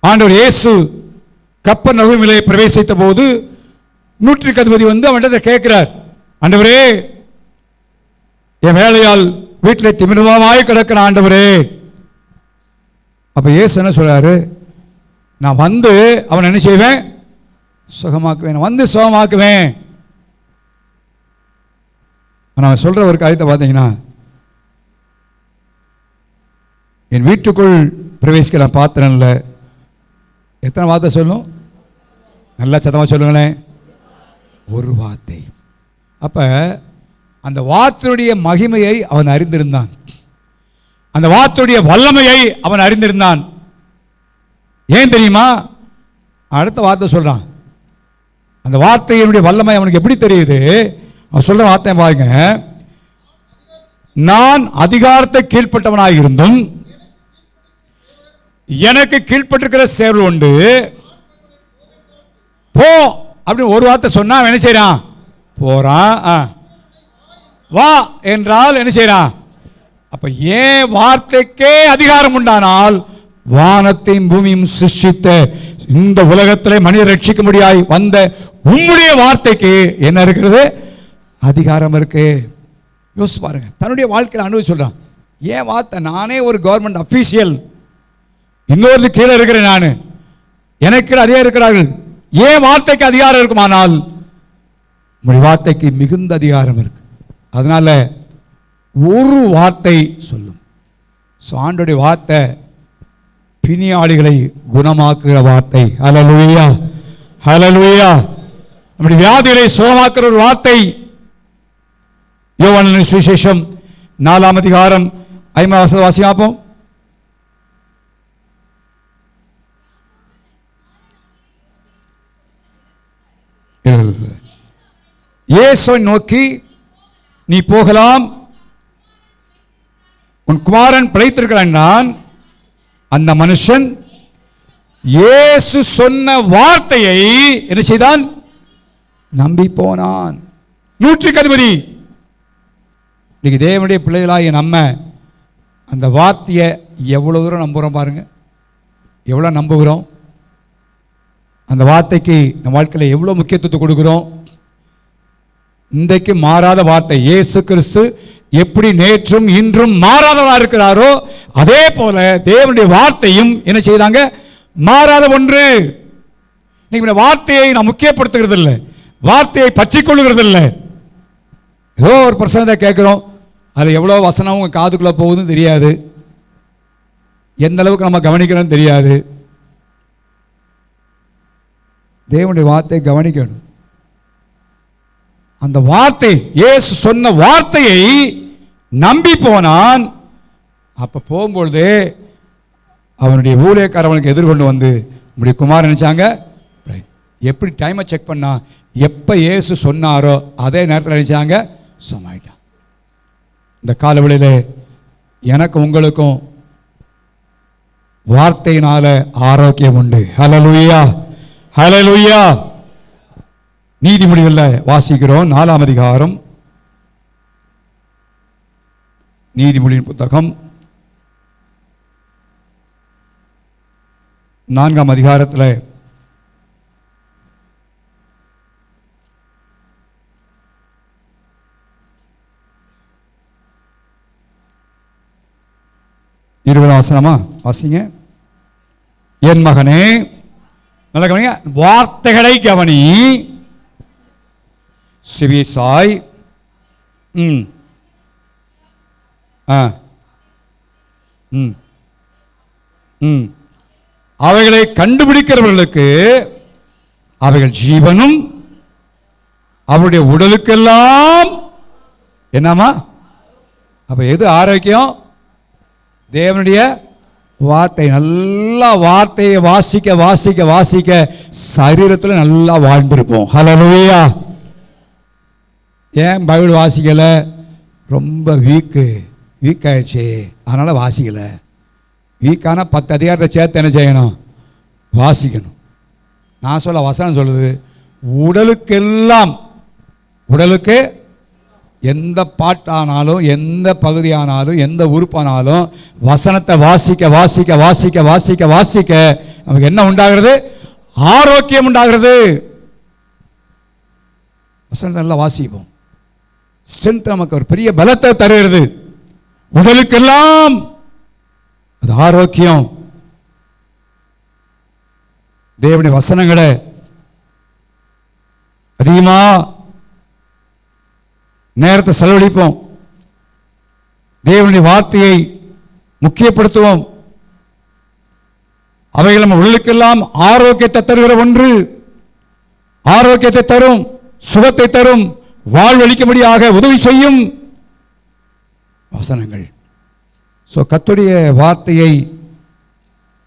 ஆண்டவர் இயேசு கப்பர்நகூமிலே பிரவேசித்த போது நூற்றுக்கு அதிபதி வந்து அவன்கிட்ட கேட்கிறார், ஆண்டவரே, என் வேலையால் வீட்டில் திமிரமாய் கிடக்கிற ஆண்டவரே. அப்ப இயேசு என்ன சொல்றாரு, நான் வந்து அவன் என்ன செய்வேன், சுகமாக்குவேன், வந்து சுகமாக்குவேன். நான் சொல்ற ஒரு காரியத்தை பார்த்தீங்கன்னா, என் வீட்டுக்குள் பிரவேசிக்க நான் பாத்திரம் இல்லை. எத்தனை வார்த்தை சொல்லணும்? நல்லா சத்தமாக சொல்லுங்களேன். ஒரு வார்த்தை. அப்ப அந்த வார்த்தையுடைய மகிமையை அவன் அறிந்திருந்தான். அந்த வார்த்தையுடைய வல்லமையை அவன் அறிந்திருந்தான். ஏன் தெரியுமா? அடுத்த வார்த்தை சொல்றான். அந்த வார்த்தையினுடைய வல்லமை அவனுக்கு எப்படி தெரியுது? அவன் சொல்ற வார்த்தை பாருங்க, நான் அதிகாரத்தை கீழ்ப்பட்டவனாக இருந்தும் எனக்கு கீழ்ப்பட்டிருக்கிற சேவல் உண்டு, போ அப்படின்னு ஒரு வார்த்தை சொன்னா என்ன செய்யறான்? போறான். வா என்றால் என்ன செய்யறான்? அப்ப ஏன் வார்த்தைக்கே அதிகாரம் உண்டானால், வானத்தையும் பூமியும் சிருஷ்டித்த இந்த உலகத்திலே மனிதர் ரட்சிக்க முடியாய் வந்த உம்முடைய வார்த்தைக்கு என்ன இருக்கிறது? அதிகாரம் இருக்கு. யோசிச்சு பாருங்க. தன்னுடைய வாழ்க்கையில் அனுபவிச்சு சொல்றான். ஏன் வார்த்தை? நானே ஒரு கவர்மெண்ட் அபிஷியல், இன்னொரு கீழே இருக்கிறேன், நான் எனக்கு கீழே அதே இருக்கிறார்கள். ஏன் வார்த்தைக்கு அதிகாரம் இருக்குமானால், உங்களுடைய வார்த்தைக்கு மிகுந்த அதிகாரம் இருக்கு. அதனால ஒரு வார்த்தை சொல்லும். ஆண்டவருடைய வார்த்தை பிணியாளிகளை குணமாக்குகிற வார்த்தை. ஹல்லேலூயா, ஹல்லேலூயா. நம்முடைய வியாதிகளை சுகமாக்குற ஒரு வார்த்தை. யோவான் சுவிசேஷம் 4ஆம் அதிகாரம் 5ஆம் வசனம் வாசிப்போம். இயேசுவை நோக்கி, நீ போகலாம், உன் குமாரன் பிழைத்திருக்கிறான். நான் அந்த மனுஷன் இயேசு சொன்ன வார்த்தையை என்ன செய்தான்? நம்பி போனான். நூற்றுக்கு அதிபதி. இன்னைக்கு தேவனுடைய பிள்ளைகளாகிய நம்ம அந்த வார்த்தையை எவ்வளவு தூரம் நம்புகிறோம் பாருங்க. எவ்வளோ நம்புகிறோம்? அந்த வார்த்தைக்கு நம்ம வாழ்க்கையில் எவ்வளோ முக்கியத்துவத்தை கொடுக்குறோம். இன்றைக்கு மாறாத வார்த்தை. இயேசு கிறிஸ்து எப்படி நேற்றும் இன்றும் மாறாதவராக இருக்கிறாரோ அதே போல தேவனுடைய வார்த்தையும் என்ன செய்தாங்க? மாறாத ஒன்று. இன்னைக்கு வார்த்தையை நாம் முக்கியப்படுத்துகிறது இல்லை, வார்த்தையை பற்றிக் கொள்ளுகிறது இல்லை. ஏதோ ஒரு பிரசனத்தை கேட்குறோம், அது எவ்வளோ வசனம் உங்கள் காதுக்குள்ளே போகுதுன்னு தெரியாது, எந்த அளவுக்கு நம்ம கவனிக்கிறோன்னு தெரியாது. தேவனுடைய வார்த்தையை கவனிக்கணும். அந்த வார்த்தை, இயேசு சொன்ன வார்த்தையை நம்பி போனான். அப்போ போகும்பொழுது அவனுடைய ஊழியக்காரவனுக்கு எதிர்கொண்டு வந்து நம்முடைய குமார் நினைச்சாங்க. எப்படி டைமை செக் பண்ணா, எப்போ இயேசு சொன்னாரோ அதே நேரத்தில் நினைச்சாங்க சொன்னாயிட்டான். இந்த காலவெளியில் எனக்கு உங்களுக்கும் வார்த்தையினால ஆரோக்கியம் உண்டு. ஹல்லேலூயா, ஹல்லேலூயா. நீதிமொழிகளில் வாசிக்கிறோம் 4ஆம் அதிகாரம், நீதிமொழியின் புத்தகம் 4ஆம் அதிகாரத்தில் 20 வசனமா வாசிங்க. என் மகனே, நல்ல கவனிங்க, வார்த்தைகளை கவனி, செவிசாய். அவைகளை கண்டுபிடிக்கிறவர்களுக்கு அவைகள் ஜீவனும் அவருடைய உடலுக்கெல்லாம் என்னமா? அப்ப எது ஆரோக்கியம்? தேவனுடைய வார்த்தை. நல்லா வார்த்தையை வாசிக்க வாசிக்க வாசிக்க சரீரத்தில் நல்லா வாழ்ந்திருப்போம். ஹல்லேலூயா. ஏன் பைபிள் வாசிக்கல? ரொம்ப வீக் ஆயிடுச்சு, அதனால வாசிக்கல. வீக்கான 10 அதிகாரத்தை சேர்த்து என்ன செய்யணும்? வாசிக்கணும். நான் சொல்ல வசனம் சொல்லுது, உடலுக்கெல்லாம், உடலுக்கு எந்த பாட்டானாலும் எந்த பகுதியானாலும் எந்த உறுப்பானாலும் வசனத்தை வாசிக்க வாசிக்க வாசிக்க வாசிக்க வாசிக்க நமக்கு என்ன உண்டாகிறது? ஆரோக்கியம் உண்டாகிறது. வசனத்தை நல்லா வாசிப்போம். ஸ்ட்ரென்த் நமக்கு ஒரு பெரிய பலத்தை தருகிறது. உடலுக்கெல்லாம் அது ஆரோக்கியம். தேவனுடைய வசனங்களை அதிகமா நேரத்தை செலவழிப்போம். தேவனுடைய வார்த்தையை முக்கியப்படுத்துவோம். அவைகள் நம்ம உடலுக்கெல்லாம் ஆரோக்கியத்தை தருகிற ஒன்று. ஆரோக்கியத்தை தரும், சுகத்தை தரும், வாழ்வளிக்கும்படியாக உதவி செய்யும் வசனங்கள். ஸோ கர்த்தருடைய வார்த்தையை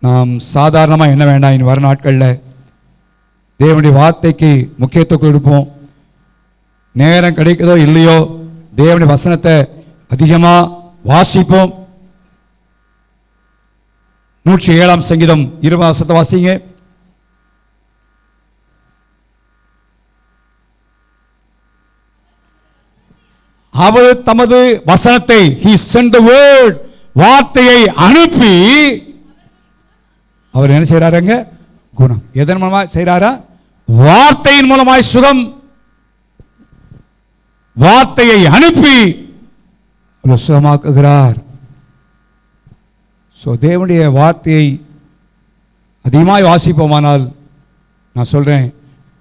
நாம் சாதாரணமாக என்ன வேண்டாம். இனி வர நாட்களில் தேவனுடைய வார்த்தைக்கு முக்கியத்துவம் கொடுப்போம். நேரம் கிடைக்குதோ இல்லையோ தேவனுடைய வசனத்தை அதிகமாக வாசிப்போம். 107ஆம் சங்கீதம் 20 வசனத்தை வாசிங்க. அவர் தமது வசனத்தை, he sent the word, வார்த்தையை அனுப்பி அவர் என்ன செய்யறாருங்க? குணம். எதன் மூலமா செய்யறாரா? வார்த்தையின் மூலமாய் சுகம். வார்த்தையை அனுப்பி அவர் சுகமாக்குகிறார். ஸோ தேவனுடைய வார்த்தையை அதிகமாக வாசிப்போமானால் நான் சொல்றேன்,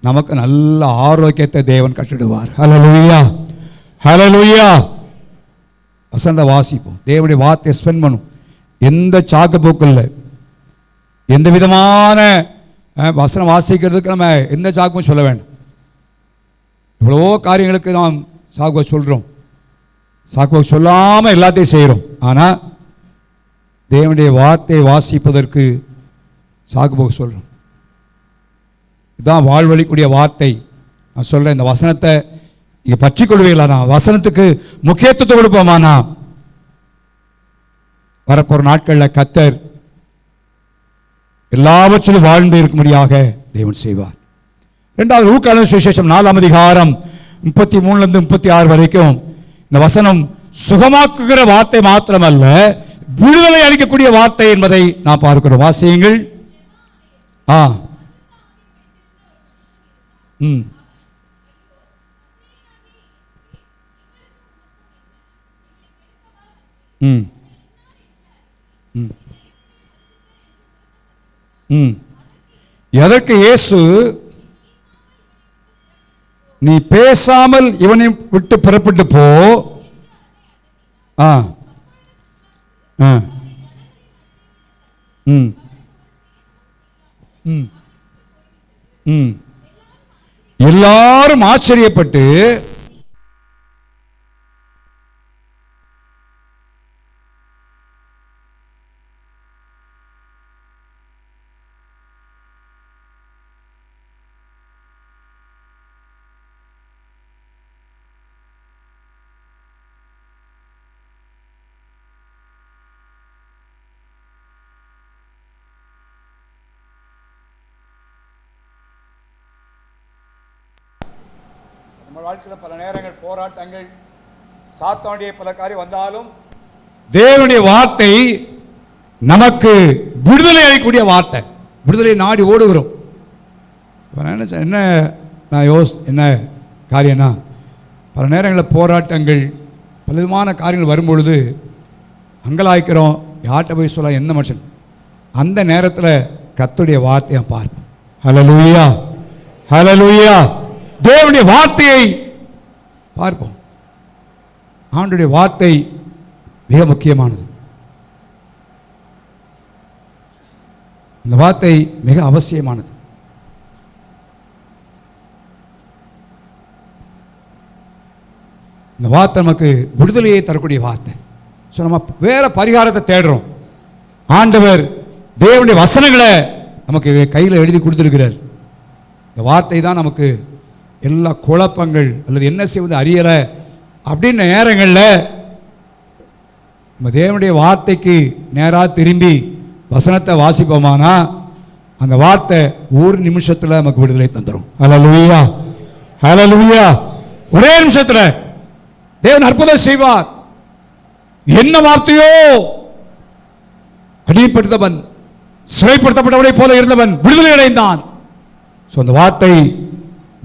நமக்கு நல்ல ஆரோக்கியத்தை தேவன் கட்டிடுவார். ஹல்லேலூயா, ஹல்லேலூயா. வசந்த வாசிப்போம். தேவனுடைய வார்த்தையை ஸ்பெண்ட் பண்ணும். எந்த சாக்கு போக்கும் இல்லை, எந்த விதமான வசனம் வாசிக்கிறதுக்கு நம்ம எந்த சாக்கும் சொல்ல வேண்டாம். இவ்வளவோ காரியங்களுக்கு நாம் சாக்குவை சொல்கிறோம், சாக்குவை சொல்லாமல் எல்லாத்தையும் செய்கிறோம். ஆனால் தேவனுடைய வார்த்தையை வாசிப்பதற்கு சாக்குபோக்கு சொல்கிறோம். இதுதான் வாழ்வழிக்கூடிய வார்த்தை. நான் சொல்கிறேன், இந்த வசனத்தை நீங்கள் பற்றி கொள்வீங்களாண்ணா, வசனத்துக்கு முக்கியத்துவம் கொடுப்போமாண்ணா, வரப்போகிற நாட்களில் கர்த்தர் எல்லாவற்றிலும் வாழ்ந்து இருக்கும்படியாக தேவன் செய்வார். 2வது லூக்கா சுவிசேஷம் 4ஆம் அதிகாரம் 33 36 வரைக்கும் இந்த வசனம் சுகமாக்குகிற வார்த்தை மாத்திரமல்ல, விடுதலை அளிக்கக்கூடிய வார்த்தை என்பதை நாம் பார்க்கிறோம். வாசியுங்கள். ம் ம் ம் ம் எதற்கு இயேசு நீ பேசாமல் இவனை விட்டு புறப்பட்டு போ, ஆ ஆ ம் ம் ம் எல்லாரும் ஆச்சரியப்பட்டு நம்ம வாழ்க்கையில் பல நேரங்கள் போராட்டங்கள் சாத்தானுடைய பல காரியம் வந்தாலும் தேவனுடைய வார்த்தை நமக்கு விடுதலை அளிக்கக்கூடிய வார்த்தை. விடுதலை நாடி ஓடுகிறோம். என்ன நான் என்ன காரியம்னா, பல நேரங்களில் போராட்டங்கள் பல விதமான காரியங்கள் வரும்பொழுது அங்கலாய்க்கிறோம். யார்கிட்ட போய் சொல்ல, என்ன மனுஷன்? அந்த நேரத்தில் கர்த்தருடைய வார்த்தையை பார்ப்போம். ஹல்லேலூயா, ஹல்லேலூயா. தேவனுடைய வார்த்தையை பார்ப்போம். ஆண்டவருடைய வார்த்தை மிக முக்கியமானது. இந்த வார்த்தை மிக அவசியமானது. இந்த வார்த்தை நமக்கு விடுதலையை தரக்கூடிய வார்த்தை. ஸோ நம்ம வேற பரிகாரத்தை தேடுறோம். ஆண்டவர் தேவனுடைய வசனங்களை நமக்கு கையில் எழுதி கொடுத்துருக்கிறார். இந்த வார்த்தை தான் நமக்கு எல்லா குழப்பங்கள் அல்லது என்ன செய்வது அறியலை அப்படின்ற நேரங்களில் நம்ம தேவனுடைய வார்த்தைக்கு நேராக திரும்பி வசனத்தை வாசிப்போமானா அந்த வார்த்தை ஒரு நிமிஷத்தில் நமக்கு விடுதலை தந்துடும். ஹல்லேலூயா, ஹல்லேலூயா. ஒரே நிமிஷத்தில் தேவன் அற்புதம் செய்வார். என்ன வார்த்தையோ, அடிமைப்படுத்தவன் சிறைப்படுத்தப்பட்டவனை போல இருந்தவன் விடுதலை அடைந்தான். ஸோ அந்த வார்த்தை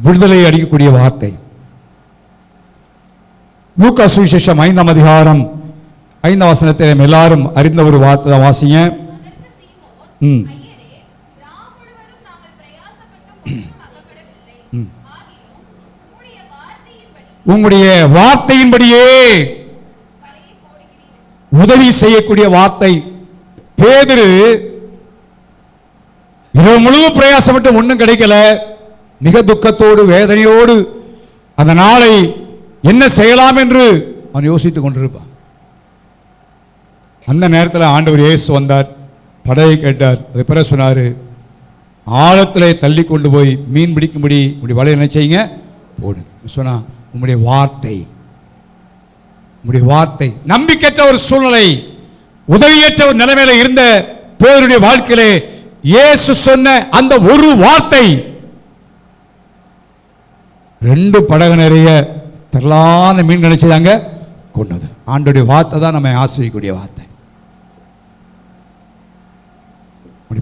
விடுதலை அளிக்கக்கூடிய வார்த்தை. லூக்கா சுவிசேஷம் 5ஆம் அதிகாரம் 5ஆம் வசனத்தை எல்லாரும் அறிந்த ஒரு வார்த்தை வாசிங்க. உங்களுடைய வார்த்தையின்படியே உதவி செய்யக்கூடிய வார்த்தை. பேதுரு இரவு முழுவதும் பிரயாசப்பட்டு ஒன்றும் கிடைக்கல. மிக துக்கத்தோடு வேதனையோடு அந்த நாளை என்ன செய்யலாம் என்று அவன் யோசித்துக் கொண்டிருப்பான். அந்த நேரத்தில் ஆண்டவர் இயேசு வந்தார், படகை கேட்டார். அது பிறகு சொன்னார், ஆழத்திலே தள்ளி கொண்டு போய் மீன் பிடிக்கும்படி இப்படி வலை என்ன செய்யுங்க போடு சொன்னா. உம்முடைய வார்த்தை, உம்முடைய வார்த்தை. நம்பிக்கையற்ற ஒரு சூழ்நிலை, உதவியற்ற ஒரு நிலைமையில இருந்த பேருடைய வாழ்க்கையிலே இயேசு சொன்ன அந்த ஒரு வார்த்தை 2 படகு நிறைய திரளான மீன் நினைச்சாங்க கொண்டது. ஆண்டோடைய வார்த்தை தான் நம்ம ஆசிரியக்கூடிய வார்த்தை.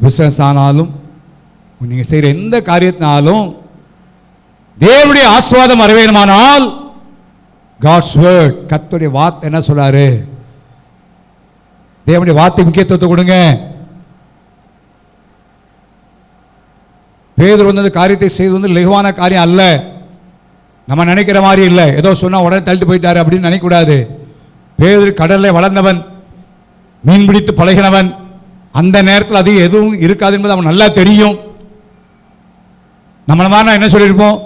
பிசினஸ் ஆனாலும் நீங்க செய்யற எந்த காரியத்தினாலும் தேவனுடைய ஆசீர்வாதம் வரவேணுமானால் காட்ஸ் வேர்ட், கர்த்தருடைய வார்த்தை என்ன சொல்றாரு? தேவனுடைய வார்த்தை முக்கியத்துவத்தை கொடுங்க. பேதுரு வந்தது காரியத்தை செய்து வந்து லகுவான காரியம் அல்ல. நம்ம நினைக்கிற மாதிரி இல்லை, ஏதோ சொன்னா உடனே தள்ளிட்டு போயிட்டாரு அப்படின்னு நினைக்கக்கூடாது. பேதுரு கடலில் வளர்ந்தவன், மீன் பிடித்து பழகினவன். அந்த நேரத்தில் அது எதுவும் இருக்காது என்பது அவன் நல்லா தெரியும். நம்மள மாதிரி என்ன சொல்லியிருப்போம்?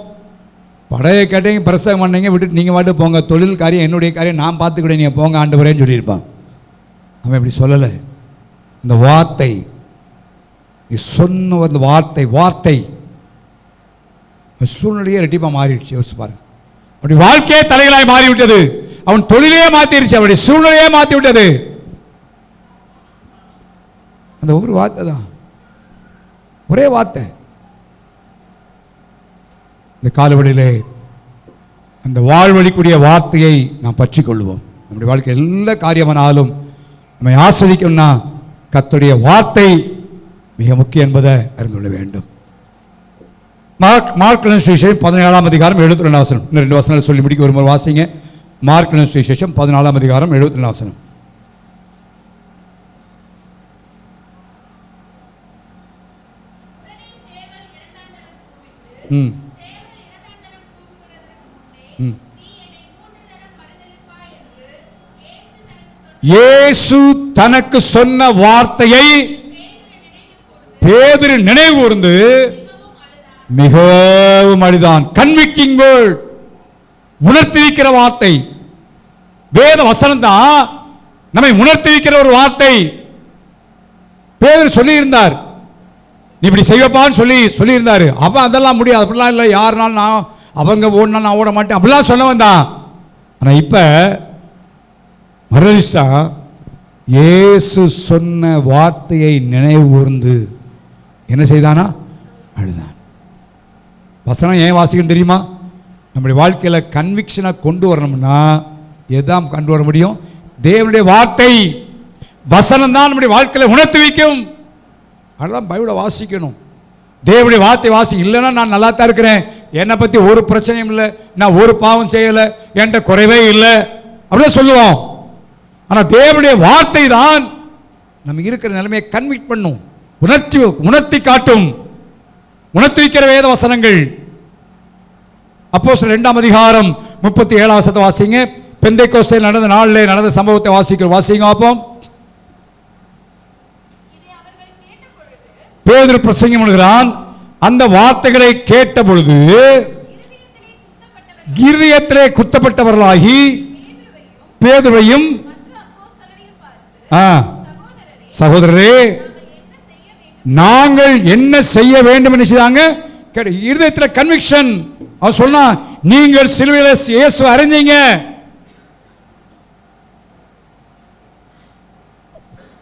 படையை கேட்டீங்க, பிரசவம் பண்ணீங்க, விட்டுட்டு நீங்கள் பாட்டு போங்க, தொழில் காரியம் என்னுடைய காரியம் நான் பார்த்துக்கிட்டேன், நீங்கள் போங்க ஆண்டவரேன்னு சொல்லியிருப்பான். அவன் இப்படி சொல்லலை. இந்த வார்த்தை, சொன்ன அந்த வார்த்தை வார்த்தை சூழ்நிலையே ரெட்டிப்பாக மாறிடுச்சு. யோசிச்சு பாருங்க. அவனுடைய வாழ்க்கையே தலைகளாய் மாறிவிட்டது. அவன் தொழிலே மாற்றிடுச்சு, அவனுடைய சூழ்நிலையே மாற்றி விட்டது. அந்த ஒரு வார்த்தை தான், ஒரே வார்த்தை. இந்த காலவெளியிலே அந்த வாழ்வழிக்கூடிய வார்த்தையை நாம் பற்றி கொள்வோம். நம்முடைய வாழ்க்கை எல்லா காரியமானாலும் நம்மை ஆஸ்வதிக்கணும்னா கர்த்தருடைய வார்த்தை மிக முக்கியம் என்பதை அறிந்து கொள்ள வேண்டும். மார்க் சுவிசேஷம் 17ஆம் அதிகாரம் 72 வசனம். இன்னும் 2 வசனங்கள் சொல்லி முடிக்க ஒரு முறை வாசிங்க. மார்க் சுவிசேஷம் 14ஆம் அதிகாரம் 72 வசனம். இயேசு தனக்கு சொன்ன வார்த்தையை பேதுரு நினைவு கூர்ந்து மிகவும் அழுதான். கன்விக்டிங் வேர்ட், உணர்த்தி வைக்கிற வார்த்தை. வேத வசனம் தான் நம்மை உணர்த்தி வைக்கிற ஒரு வார்த்தை. பேதுரு சொல்லி இருந்தார், நீ இப்படி செய்வப்பான்னு சொல்லி இருந்தாரு. அவன் அதெல்லாம் முடியாது, அப்படிலாம் இல்லை, யாருனாலும் நான் அவங்க ஓடினா நான் ஓட மாட்டேன் அப்படிலாம் சொன்னவன் தான். ஆனா இப்ப மறுபடியா இயேசு சொன்ன வார்த்தையை நினைவு கூர்ந்து என்ன செய்தானா? அழுதான். வசனம் ஏன் வாசிக்கணும் தெரியுமா? நம்முடைய வாழ்க்கையில் கன்விக்ஷனை கொண்டு வரணும்னா எதான் கொண்டு வர முடியும்? தேவனுடைய வார்த்தை, வசனம் தான் நம்முடைய வாழ்க்கையில் உணர்த்தி வைக்கும். அதெல்லாம் பைபிளை வாசிக்கணும். தேவனுடைய வார்த்தை வாசி. இல்லைன்னா நான் நல்லா தான் இருக்கிறேன், என்னை பற்றி ஒரு பிரச்சனையும் இல்லை, நான் ஒரு பாவம் செய்யலை, என்கிட்ட குறைவே இல்லை அப்படியே சொல்லுவோம். ஆனால் தேவனுடைய வார்த்தை தான் நம்ம இருக்கிற நிலைமையை கன்விக்ட் பண்ணும், உணர்த்தி காட்டும். உணர்த்தி வைக்கிற வேத வசனங்கள். அப்போஸ்தலர் 2ஆம் அதிகாரம் 37ஆம் வசனத்தை வாசிங்க. பெந்தைக்கோஸ்தே நடந்த நாளிலே நடந்த சம்பவத்தை வாசிங்க. அப்போ பேதுரு பிரசங்கம் பண்ணுகிறான். அந்த வார்த்தைகளை கேட்ட பொழுது இருதயத்திலே குத்தப்பட்டவர்களாகி பேதுருவையும், சகோதரரே நாங்கள் என்ன செய்ய வேண்டும் என்று செய்தாங்க. இருதயத்தில் கன்விக்ஷன். அவன் சொன்னா, நீங்கள் சிலுவையில் இயேசு அறிஞ்சீங்க,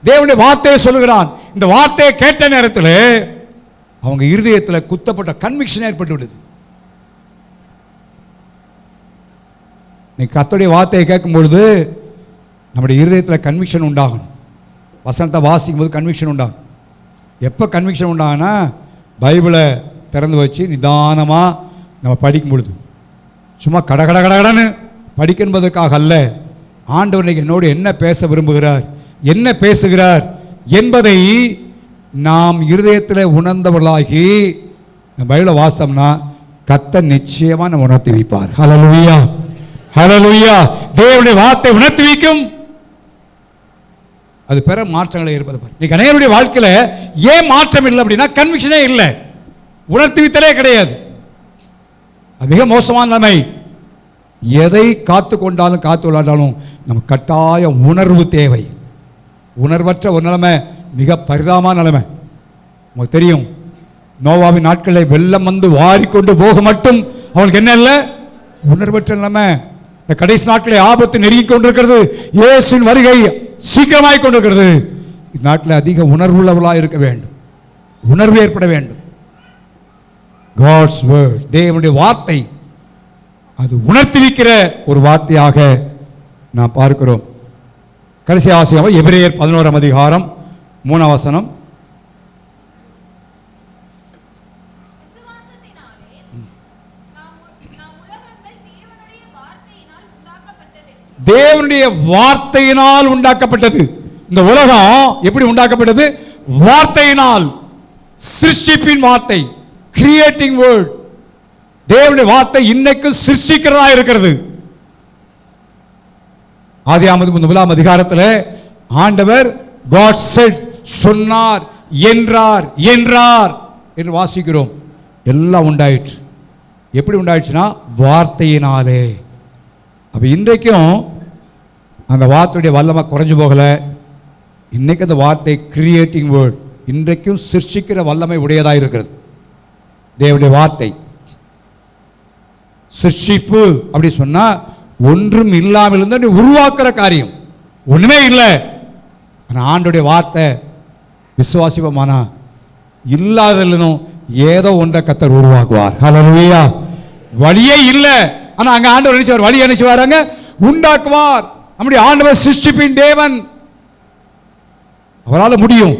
தேவனுடைய வார்த்தையை சொல்லுகிறான். இந்த வார்த்தையை கேட்ட நேரத்தில் அவங்க இருதயத்தில் குத்தப்பட்ட கன்விக்ஷன் ஏற்பட்டு விடுது. நீ கர்த்தருடைய வார்த்தையை கேட்கும் பொழுது நம்முடைய இருதயத்தில் கன்விக்ஷன் உண்டாகணும். வசனத்தை வாசிக்கும் போது கன்விக்ஷன் உண்டாகும். எப்போ கன்விக்ஷன் உண்டாகுனா பைபிளை திறந்து வச்சு நிதானமாக நம்ம படிக்கும் பொழுது. சும்மா கடன்னு படிக்க என்பதற்காக அல்ல, ஆண்டவர் என்னோடு என்ன பேச விரும்புகிறார், என்ன பேசுகிறார் என்பதை நாம் இருதயத்தில் உணர்ந்தவர்களாகி பைபிளை வாசம்னா கர்த்தர் நிச்சயமாக நம்ம உணர்த்தி வைப்பார். ஹல்லேலூயா, ஹல்லேலூயா. தேவனுடைய வார்த்தை உணர்த்தி வைக்கும். அது பெற மாற்றங்களை ஏற்பது. இன்னைக்கு அநேகருடைய வாழ்க்கையில் ஏன் மாற்றம் இல்லை அப்படின்னா கன்விக்ஷனே இல்லை, உணர்த்தி வைத்தலே கிடையாது. அது மிக மோசமான நிலைமை. எதை காத்து கொண்டாலும் காத்து கொள்ளாட்டாலும் நம்ம கட்டாய உணர்வு தேவை. உணர்வற்ற ஒரு நிலைமை மிக பரிதாபமான நிலைமை. உங்களுக்கு தெரியும், நோவாவின் நாட்களில் வெள்ளம் வந்து வாரிக்கொண்டு போக மட்டும் அவங்களுக்கு என்ன இல்லை? உணர்வற்ற நிலைமை. இந்த கடைசி நாட்களில் ஆபத்து நெருங்கிக் கொண்டிருக்கிறது, இயேசுவின் வருகை சீக்கிரமாய் கொண்டிருக்கிறது. இந்நாட்டில் அதிக உணர்வுள்ளவர்களாக இருக்க வேண்டும், உணர்வு ஏற்பட வேண்டும். God's word, தேவனுடைய வார்த்தை, அது உணர்த்தி வைக்கிற ஒரு வார்த்தையாக நாம் பார்க்கிறோம். கடைசி ஆசியம் எபிரேயர் 11ஆம் அதிகாரம் 3ஆம் வசனம். தேவனுடைய வார்த்தையினால் உண்டாக்கப்பட்டது. இந்த உலகம் எப்படி உண்டாக்கப்பட்டது? வார்த்தையினால். சிருஷ்டிப்பின் வார்த்தை, கிரியேட்டிங் வேர்ட். தேவனுடைய வார்த்தை இன்னைக்கு சிருஷ்டிக்கிறதா இருக்கிறது. ஆதியாகமம் 1ஆம் அதிகாரத்தில் ஆண்டவர் God said, சொன்னார், என்றார் என்று வாசிக்கிறோம். எல்லாம் உண்டாயிற்று. எப்படி உண்டாயிடுச்சுன்னா வார்த்தையினாலே. அப்போ இன்றைக்கும் அந்த வார்த்தையுடைய வல்லமை குறைஞ்சு போகலை. இன்றைக்கு அந்த வார்த்தை கிரியேட்டிங் வேர்ட், இன்றைக்கும் சிருஷ்டிக்கிற வல்லமை உடையதாக இருக்கிறது. தேவனுடைய வார்த்தை சிருஷ்டிப்பு அப்படி சொன்னால் ஒன்றும் இல்லாமல் இருந்து உருவாக்குற காரியம், ஒன்றுமே இல்லை. ஆனால் ஆண்டோடைய வார்த்தை விசுவாசிப்பமானா இல்லாததும் ஏதோ ஒன்றை கர்த்தர் உருவாக்குவார். ஹல்லேலூயா. வழியே இல்லை, ஆனால் அங்கே ஆண்டவர் நினைச்சுவார், வழி நினைச்சுவாராங்க, உண்டாக்குவார். நம்முடைய ஆண்டவர் சிருஷ்டிப்பின் தேவன், அவரால் முடியும்.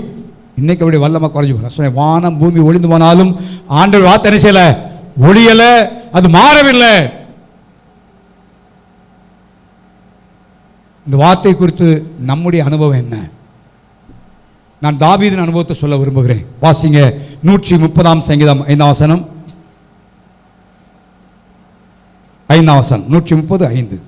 இன்னைக்கு அப்படி வல்லமை குறைஞ்சு போல. வானம் பூமி ஒளிந்து போனாலும் ஆண்டவர் வார்த்தை என்ன செய்யல? ஒளியல, அது மாறவில்லை. இந்த வார்த்தை குறித்து நம்முடைய அனுபவம் என்ன? நான் தாவீதின் அனுபவத்தை சொல்ல விரும்புகிறேன். வாசிங்க 130 சங்கீதம் 5 வசனம். 5 வசனம் 130:5.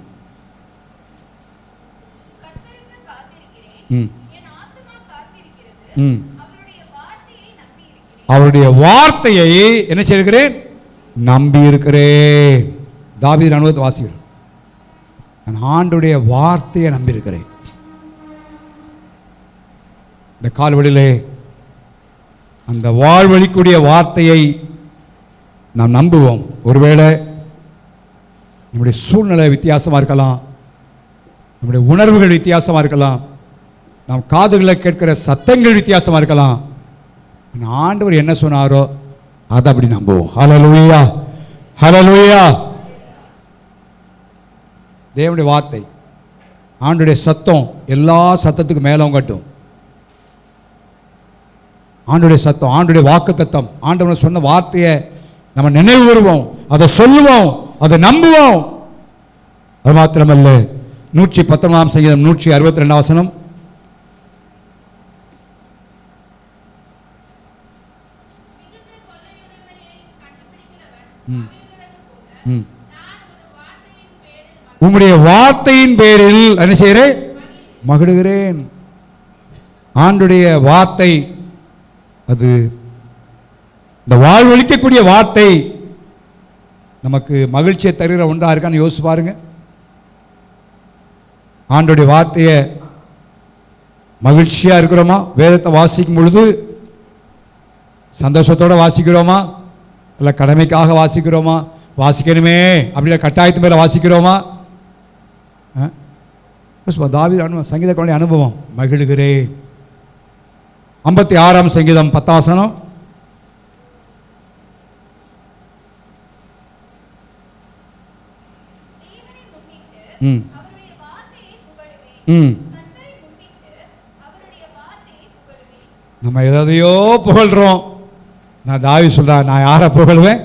அவருடைய வார்த்தையை என்ன செய்கிறேன்? நம்பி இருக்கிறேன். தாவீதின் அனுபவத்தை வாசிக்கிறேன். நான் ஆண்டவருடைய வார்த்தையை நம்பி இருக்கிறேன். இந்த கால்வழியிலே அந்த வாழ்வழிக்கூடிய வார்த்தையை நாம் நம்புவோம். ஒருவேளை நம்முடைய சூழ்நிலை வித்தியாசமாக இருக்கலாம், நம்முடைய உணர்வுகள் வித்தியாசமாக இருக்கலாம், நாம் காதுகளில் கேட்கிற சத்தங்கள் வித்தியாசமாக இருக்கலாம். ஆண்டவர் என்ன சொன்னாரோ அதை அப்படி நம்புவோம். ஹல்லேலூயா, ஹல்லேலூயா. தேவனுடைய வார்த்தை, ஆண்டவருடைய சத்தம் எல்லா சத்தத்துக்கும் மேலே கட்டும். ஆண்டவருடைய சத்தம், ஆண்டவருடைய வாக்குத்தத்தம், ஆண்டவர் சொன்ன வார்த்தையை நம்ம நினைவு வருவோம், அதை சொல்லுவோம், அதை நம்புவோம். அது மாத்திரமல்ல, 119 சங்கீதம் 162 வசனம். உம்முடைய வார்த்தையின் பேரில் என்ன செய்கிறேன்? மகிழுகிறேன். ஆண்டுடைய வார்த்தை, அது இந்த வாழ்வழிக்கக்கூடிய வார்த்தை நமக்கு மகிழ்ச்சியை தருகிற ஒன்றா இருக்கான்னு யோசிச்சு பாருங்க. ஆண்டுடைய வார்த்தையை மகிழ்ச்சியா இருக்கிறோமா? வேதத்தை வாசிக்கும் பொழுது சந்தோஷத்தோட வாசிக்கிறோமா? இல்லை கடமைக்காக வாசிக்கிறோமா? வாசிக்கணுமே அப்படின்ற கட்டாயத்து மேலே வாசிக்கிறோமா? தாவீது அனுபவம், சங்கீதக்காரனுடைய அனுபவம், மகிழுகிறேன். 56 சங்கீதம் 10 வசனம். நம்ம எதையோ புகழ்றோம். நான் தாவீது சொல்றேன், நான் யாரை புகழுவேன்?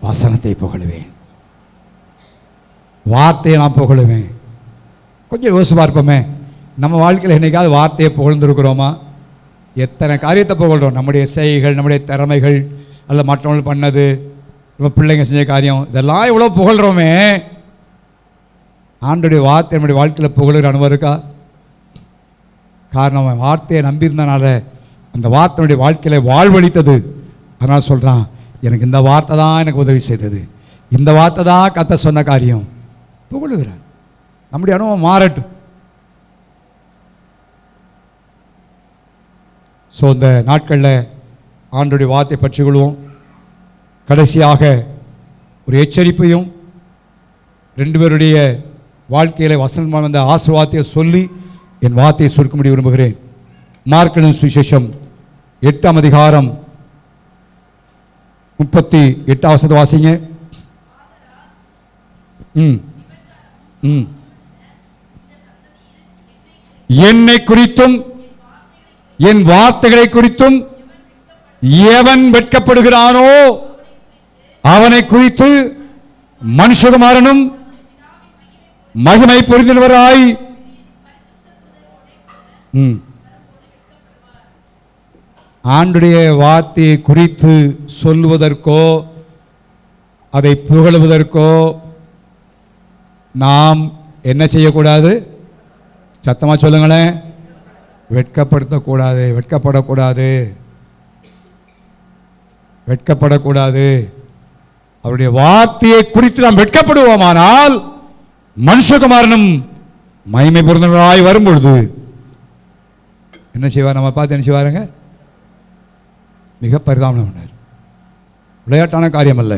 வசனத்தை புகழுவேன், வார்த்தையை நான் புகழுவேன். கொஞ்சம் யோசிச்சு பார்ப்போமே, நம்ம வாழ்க்கையில் என்னைக்காவது வார்த்தையை புகழ்ந்துருக்கிறோமா? எத்தனை காரியத்தை புகழ்கிறோம். நம்முடைய செய்கைகள், நம்முடைய திறமைகள், அல்ல மற்றவர்கள் பண்ணது, நம்ம பிள்ளைங்க செஞ்ச காரியம், இதெல்லாம் எவ்வளோ புகழ்கிறோமே. ஆண்டோடைய வார்த்தை நம்முடைய வாழ்க்கையில் புகழுகிற அனுபவம் இருக்கா? காரணம், வார்த்தையை நம்பியிருந்தனால அந்த வார்த்தையுடைய வாழ்க்கையில் வாழ்வழித்தது. அதனால் சொல்கிறான், எனக்கு இந்த வார்த்தை தான் எனக்கு உதவி செய்தது, இந்த வார்த்தை தான் கத்த சொன்ன காரியம். புகழுகிறேன். நம்முடைய அனுபவம் மாறட்டும். ஸோ இந்த நாட்களில் ஆண்டோடைய வார்த்தை பற்றி கொள்வோம். கடைசியாக ஒரு எச்சரிப்பையும் 2 பேருடைய வாழ்க்கையில் வசனமாக வந்த ஆசீர்வாதத்தை சொல்லி என் வார்த்தையை சுருக்கும்படி விரும்புகிறேன். மார்க் சுவிசேஷம் 8 அதிகாரம் 38 வசனத்தை வாசிங்க. என்னை குறித்தும் என் வார்த்தைகளை குறித்தும் எவன் வெட்கப்படுகிறானோ அவனை குறித்து மனுஷகுமாரனும் மகிமை பொருந்தினவராய் ஆண்டுடைய வார்த்தையை குறித்து சொல்லுவதற்கோ அதை புகழுவதற்கோ நாம் என்ன செய்யக்கூடாது? சத்தமாக சொல்லுங்களேன். வெட்கப்படுத்தக்கூடாது, வெட்கப்படக்கூடாது, வெட்கப்படக்கூடாது. அவருடைய வார்த்தையை குறித்து நாம் வெட்கப்படுவோமானால் மனுஷகுமாரனும் மகிமை பொருந்தவராய் வரும்பொழுது என்ன செய்வார்? நம்ம பார்த்து என்ன செய்வாருங்க? மிக பரிதாபம் பண்ணார். விளையாட்டான காரியம் அல்ல.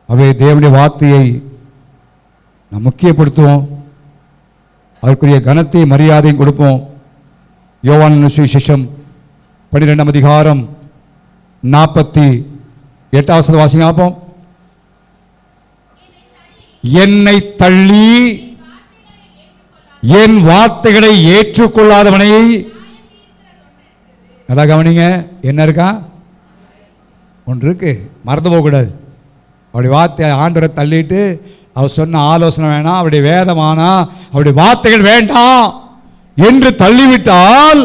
அவை தேவனுடைய வார்த்தையை நாம் முக்கியப்படுத்துவோம், அதற்குரிய கனத்தை மரியாதையும் கொடுப்போம். யோவான் சுவிசேஷம் 12 அதிகாரம் 48 வசனம் வாசிங்க பார்ப்போம். என்னை தள்ளி என் வார்த்தைகளை ஏற்றுக்கொள்ளாதவனை நல்லா கவனிங்க. என்ன இருக்கா? ஒன்று இருக்கு, மறந்து போகக்கூடாது. அவருடைய வார்த்தை ஆண்டவரை தள்ளிட்டு அவர் சொன்ன ஆலோசனை வேணாம், அவருடைய வேதமானா, அவருடைய வார்த்தைகள் வேண்டாம் என்று தள்ளிவிட்டால்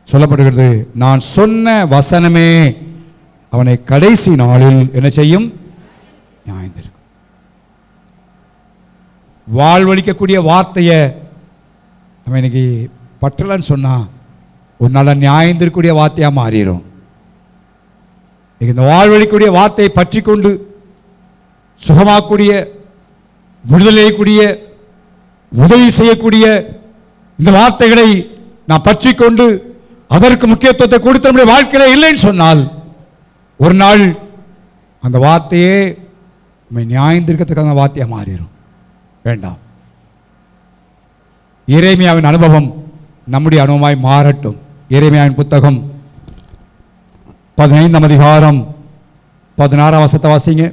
சொல்லப்படுகிறது, நான் சொன்ன வசனமே அவனை கடைசி நாளில் என்ன செய்யும்? நியாயந்திருக்கும். வாழ்வழிக்கக்கூடிய வார்த்தையை நம்ம இன்னைக்கு பற்றலன்னு சொன்னா ஒரு நல்ல நியாயந்திருக்கக்கூடிய வார்த்தையா மாறிடும். இந்த வாழ்வழிக்கூடிய வார்த்தையை பற்றி கொண்டு சுகமாக்கூடிய, விடுதலையக்கூடிய, உதவி செய்யக்கூடிய இந்த வார்த்தைகளை நான் பற்றி கொண்டு அதற்கு முக்கியத்துவத்தை கொடுத்து நம்முடைய வாழ்க்கையில இல்லைன்னு சொன்னால் ஒரு நாள் அந்த வார்த்தையே நம்ம நியாயந்திருக்கிறதுக்கான வார்த்தையா மாறிடும். வேண்டாம். எரேமியாவின் அனுபவம் நம்முடைய அனுபவமாய் மாறட்டும். எரேமியாவின் புத்தகம் 15ஆம் அதிகாரம் 16ஆம் வசனத்தை வாசிங்க.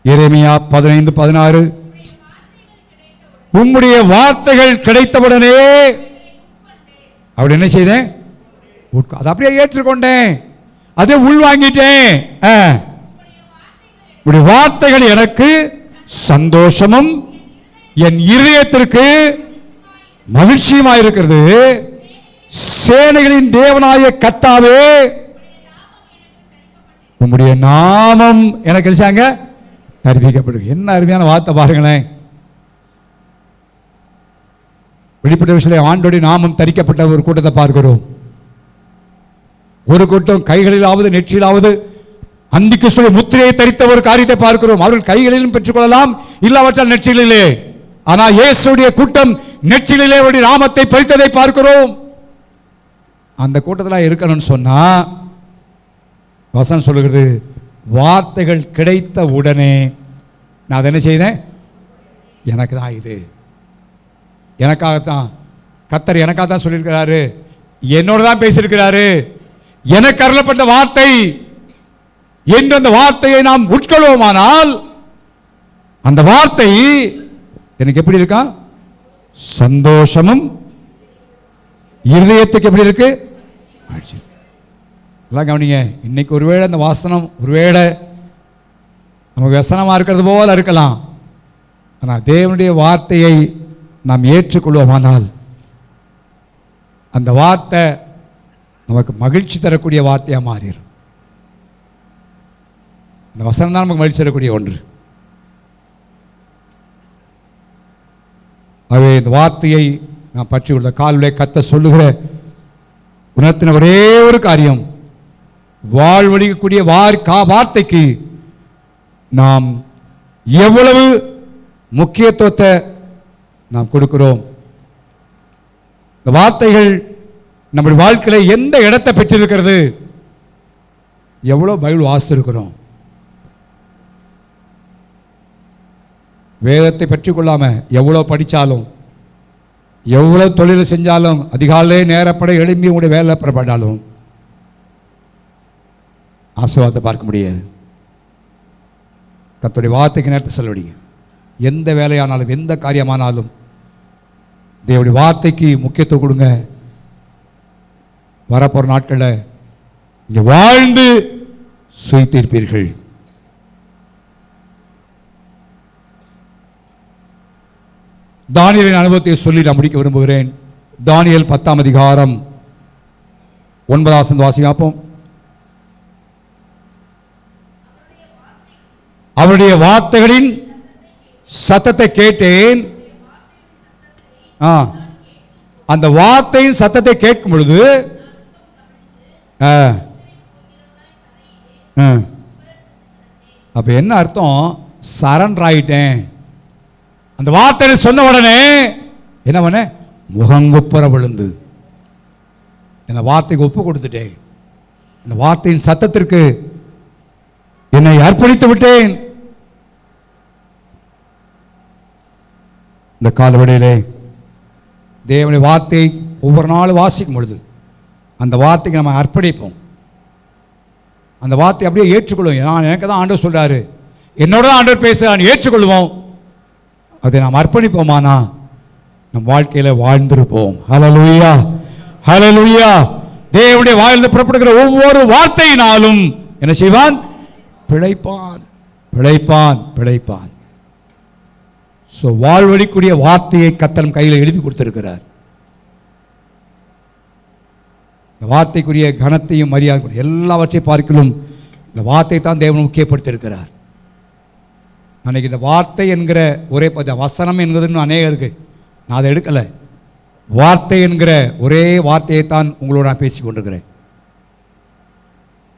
எரேமியா 15:16. உம்முடைய வார்த்தைகள் கிடைத்தவுடனே அப்படி என்ன செய்தேன்? அதை அப்படியே ஏற்றுக்கொண்டேன், அதை உள்வாங்கிட்டேன். உம்முடைய வார்த்தைகள் எனக்கு சந்தோஷமும் என் இருதயத்திற்கு மகிழ்ச்சியுமாயிருக்கிறது. சேனைகளின் தேவனாய கர்த்தாவே, உம்முடைய நாமம் எனக்கு தரிப்பிக்கப்படுகிறது. என்ன அருமையான வார்த்தை பாருங்களேன். வெளிப்பட்ட விஷயம் ஆண்டோடைய நாமம் தரிக்கப்பட்ட ஒரு கூட்டத்தை பார்க்கிறோம். ஒரு கூட்டம் கைகளிலாவது நெற்றியிலாவது அந்திகிறிஸ்துவின் முத்திரையை தரித்த ஒரு காரியத்தை பார்க்கிறோம். அவர்கள் கைகளிலும் பெற்றுக்கொள்ளலாம், இல்லாவற்றால் நெற்றியிலே. ஆனால் இயேசுடைய கூட்டம் நெற்றியிலே அவருடைய நாமத்தை பறித்ததை பார்க்கிறோம். அந்த கூட்டத்தில் இருக்கணும்னு சொன்னா வசனம் சொல்லுகிறது, வார்த்தைகள் கிடைத்த உடனே நான் அதை என்ன செய்தேன்? எனக்கு தான், இது எனக்காகத்தான், கர்த்தர் எனக்காக தான் சொல்லியிருக்கிறாரு, என்னோட தான் பேசியிருக்கிறாரு, எனக்கு அருளப்பட்ட வார்த்தை என்று அந்த வார்த்தையை நாம் உட்கொள்வோமானால் அந்த வார்த்தை எனக்கு எப்படி இருக்கா? சந்தோஷமும் இருதயத்துக்கு எப்படி இருக்கு? எல்லாம் கவனிங்க. இன்னைக்கு ஒருவேளை அந்த வாசனம் ஒருவேளை நமக்கு வசனமாக இருக்கிறது போல இருக்கலாம். ஆனால் தேவனுடைய வார்த்தையை நாம் ஏற்றுக்கொள்வோமானால் அந்த வார்த்தை நமக்கு மகிழ்ச்சி தரக்கூடிய வார்த்தையாக மாறிடும். அந்த வசனம் தான் நமக்கு மகிழ்ச்சி தரக்கூடிய ஒன்று. ஆகவே இந்த வார்த்தையை நான் பற்றி உள்ள காலிலே கத்த சொல்லுகிற உணர்த்தின ஒரே ஒரு காரியம், வாழ்வழிக்கக்கூடிய வார்த்தைக்கு நாம் எவ்வளவு முக்கியத்துவத்தை நாம் கொடுக்கிறோம். இந்த வார்த்தைகள் நம்முடைய வாழ்க்கையில் எந்த இடத்தை பெற்றிருக்கிறது? எவ்வளோ பைபிள் வாசித்திருக்கிறோம்? வேதத்தை பற்றி கொள்ளாமல் எவ்வளோ படித்தாலும், எவ்வளோ தொழில் செஞ்சாலும், அதிகாலையே நேரப்பட எழும்பி உங்களுடைய வேலை புறப்பட்டாலும் ஆசீர்வாதத்தை பார்க்க முடியாது. கர்த்தருடைய வார்த்தைக்கு நேரத்தை செலவழிங்க. எந்த வேலையானாலும், எந்த காரியமானாலும் தேவனுடைய வார்த்தைக்கு முக்கியத்துவம் கொடுங்க. வரப்போகிற நாட்களில் இங்கே வாழ்ந்து சுயித்திருப்பீர்கள். தானியேலின் அனுபவத்தை சொல்லி நான் முடிக்க விரும்புகிறேன். தானியேல் 10ஆம் அதிகாரம் 9ஆம் வசனம் வாசிப்போம். அவருடைய வார்த்தைகளின் சத்தத்தை கேட்டேன். அந்த வார்த்தையின் சத்தத்தை கேட்கும் பொழுது அப்ப என்ன அர்த்தம்? சரண்டர் ஆயிட்டேன். அந்த வார்த்தையை சொன்ன உடனே என்ன பண்ண? முகங்குப்புற விழுந்து இந்த வார்த்தைக்கு ஒப்பு கொடுத்துட்டேன். இந்த வார்த்தையின் சத்தத்திற்கு என்னை அர்ப்பணித்து விட்டேன். இந்த காலவெளியிலே தேவனுடைய வார்த்தை ஒவ்வொரு நாளும் வாசிக்கும் பொழுது அந்த வார்த்தைக்கு நம்ம அர்ப்பணிப்போம். அந்த வார்த்தை அப்படியே ஏற்றுக்கொள்வோம். நான் எனக்கு தான் ஆண்டவர் சொல்றாரு, என்னோட தான் ஆண்டவர் பேசுகிறான், ஏற்றுக்கொள்வோம். அதை நாம் அர்ப்பணிப்போமானா நம் வாழ்க்கையில் வாழ்ந்திருப்போம். ஹல்லேலூயா, ஹல்லேலூயா. தேவனுடைய வாயிலிருந்து புறப்படுகிற ஒவ்வொரு வார்த்தையினாலும் என்ன செய்வான்? பிழைப்பான், பிழைப்பான், பிழைப்பான். வாழ்வழிக்கூடிய வார்த்தையை கர்த்தர் கையில் எழுதி கொடுத்திருக்கிறார். இந்த வார்த்தைக்குரிய கனத்தையும் மரியாதை எல்லாவற்றையும் பார்க்கலும் இந்த வார்த்தை தான் தேவன் முக்கியப்படுத்தியிருக்கிறார். அன்றைக்கி இந்த வார்த்தை என்கிற ஒரே வசனம் என்கிறதுன்னு அநேகம் இருக்குது. நான் அதை எடுக்கலை. வார்த்தை என்கிற ஒரே வார்த்தையை தான் உங்களோட நான் பேசி கொண்டிருக்கிறேன்.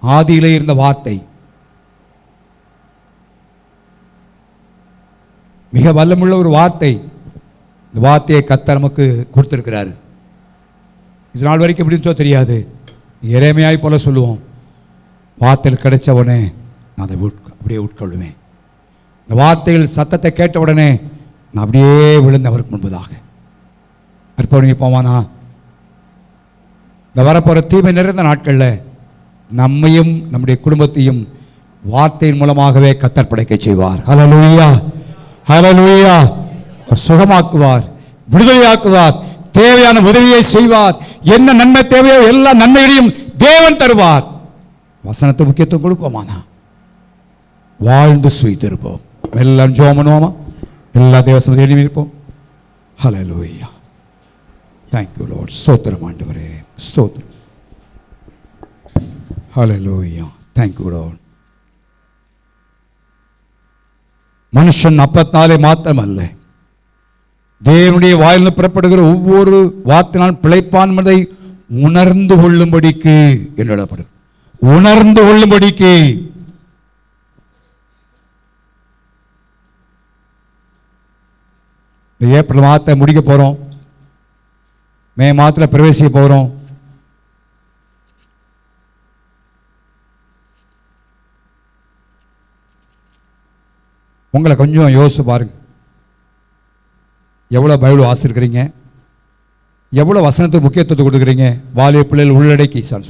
ஆதியிலே இருந்த வார்த்தை மிக வல்லமுள்ள ஒரு வார்த்தை. இந்த வார்த்தையை கர்த்தர் நமக்கு கொடுத்திருக்கிறார். இது நாள் வரைக்கும் எப்படின்னு தெரியாது. எரேமியாய் போல சொல்லுவோம், வார்த்தையில் கிடைச்ச உடனே நான் அதை அப்படியே உட்கொள்ளுவேன். இந்த வார்த்தையில் சத்தத்தை கேட்ட உடனே நான் அப்படியே விழுந்து அவருக்கு முன்பதாக அர்ப்பணிப்போமானா இந்த வரப்போகிற தீமை நிறைந்த நாட்களில் நம்மையும் நம்முடைய குடும்பத்தையும் வார்த்தையின் மூலமாகவே கர்த்தர் படைக்க செய்வார். ஹல்லேலூயா, ஹல்லேலூயா. சுகமாக்குவார், விடுதலையாக்குவார், தேவையான உதவியை செய்வார். என்ன நன்மை தேவையோ எல்லா நன்மைகளையும் தேவன் தருவார். வசனத்தை முக்கியத்துவம் கொடுப்போமானா வாழ்ந்து சுயித்திருப்போம். எல்லாம் ஜெபம் பண்ணுவோமா? எல்லா தேவசம் எழுதி இருப்போம். ஹல்லேலூயா. Thank you lord. ஸ்தோத்திரம் ஆண்டவரே, ஸ்தோத்திரம். ஹல்லேலூயா. Thank you lord. மனுஷன் அப்பத்தினாலே மாத்திரமல்ல, தேவனுடைய வாயிலிருந்து புறப்படுகிற ஒவ்வொரு வார்த்தையினால் பிழைப்பான் என்பதை உணர்ந்து கொள்ளும்படிக்கு என்று எழுதப்படும். உணர்ந்து கொள்ளும்படிக்கு. இந்த ஏப்ரல் மாதத்தை முடிக்க போகிறோம், மே மாதத்தில் பிரவேசிக்க போகிறோம். உங்களை கொஞ்சம் யோசிச்சு பாருங்க. எவ்வளோ பைபிள் வாசிக்கிறீங்க, எவ்வளோ வசனத்துக்கு முக்கியத்துவத்தை கொடுக்குறீங்க, வாலிப பிள்ளைகள் உள்ளடக்கி சார்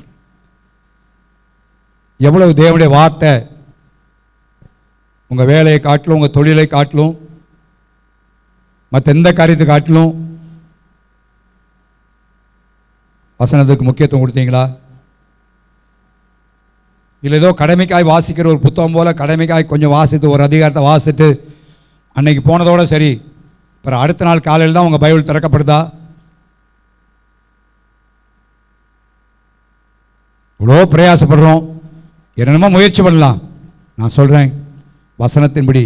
எவ்வளவு தேவனுடைய வார்த்தை உங்கள் வேலையை காட்டிலும், உங்கள் தொழிலை காட்டிலும், மற்ற எந்த காரியத்தை காட்டிலும் வசனத்துக்கு முக்கியத்துவம் கொடுத்தீங்களா? இல்லை ஏதோ கடமைக்காய் வாசிக்கிற ஒரு புத்தகம் போல் கடமைக்காய் கொஞ்சம் வாசித்து ஒரு அதிகாரத்தை வாசிட்டு அன்னைக்கு போனதோடு சரி, அப்புறம் அடுத்த நாள் காலையில் தான் உங்கள் பைபிள் திறக்கப்படுதா? இவ்வளோ பிரயாசப்படுறோம், என்னென்னமோ முயற்சி பண்ணலாம். நான் சொல்கிறேன், வசனத்தின்படி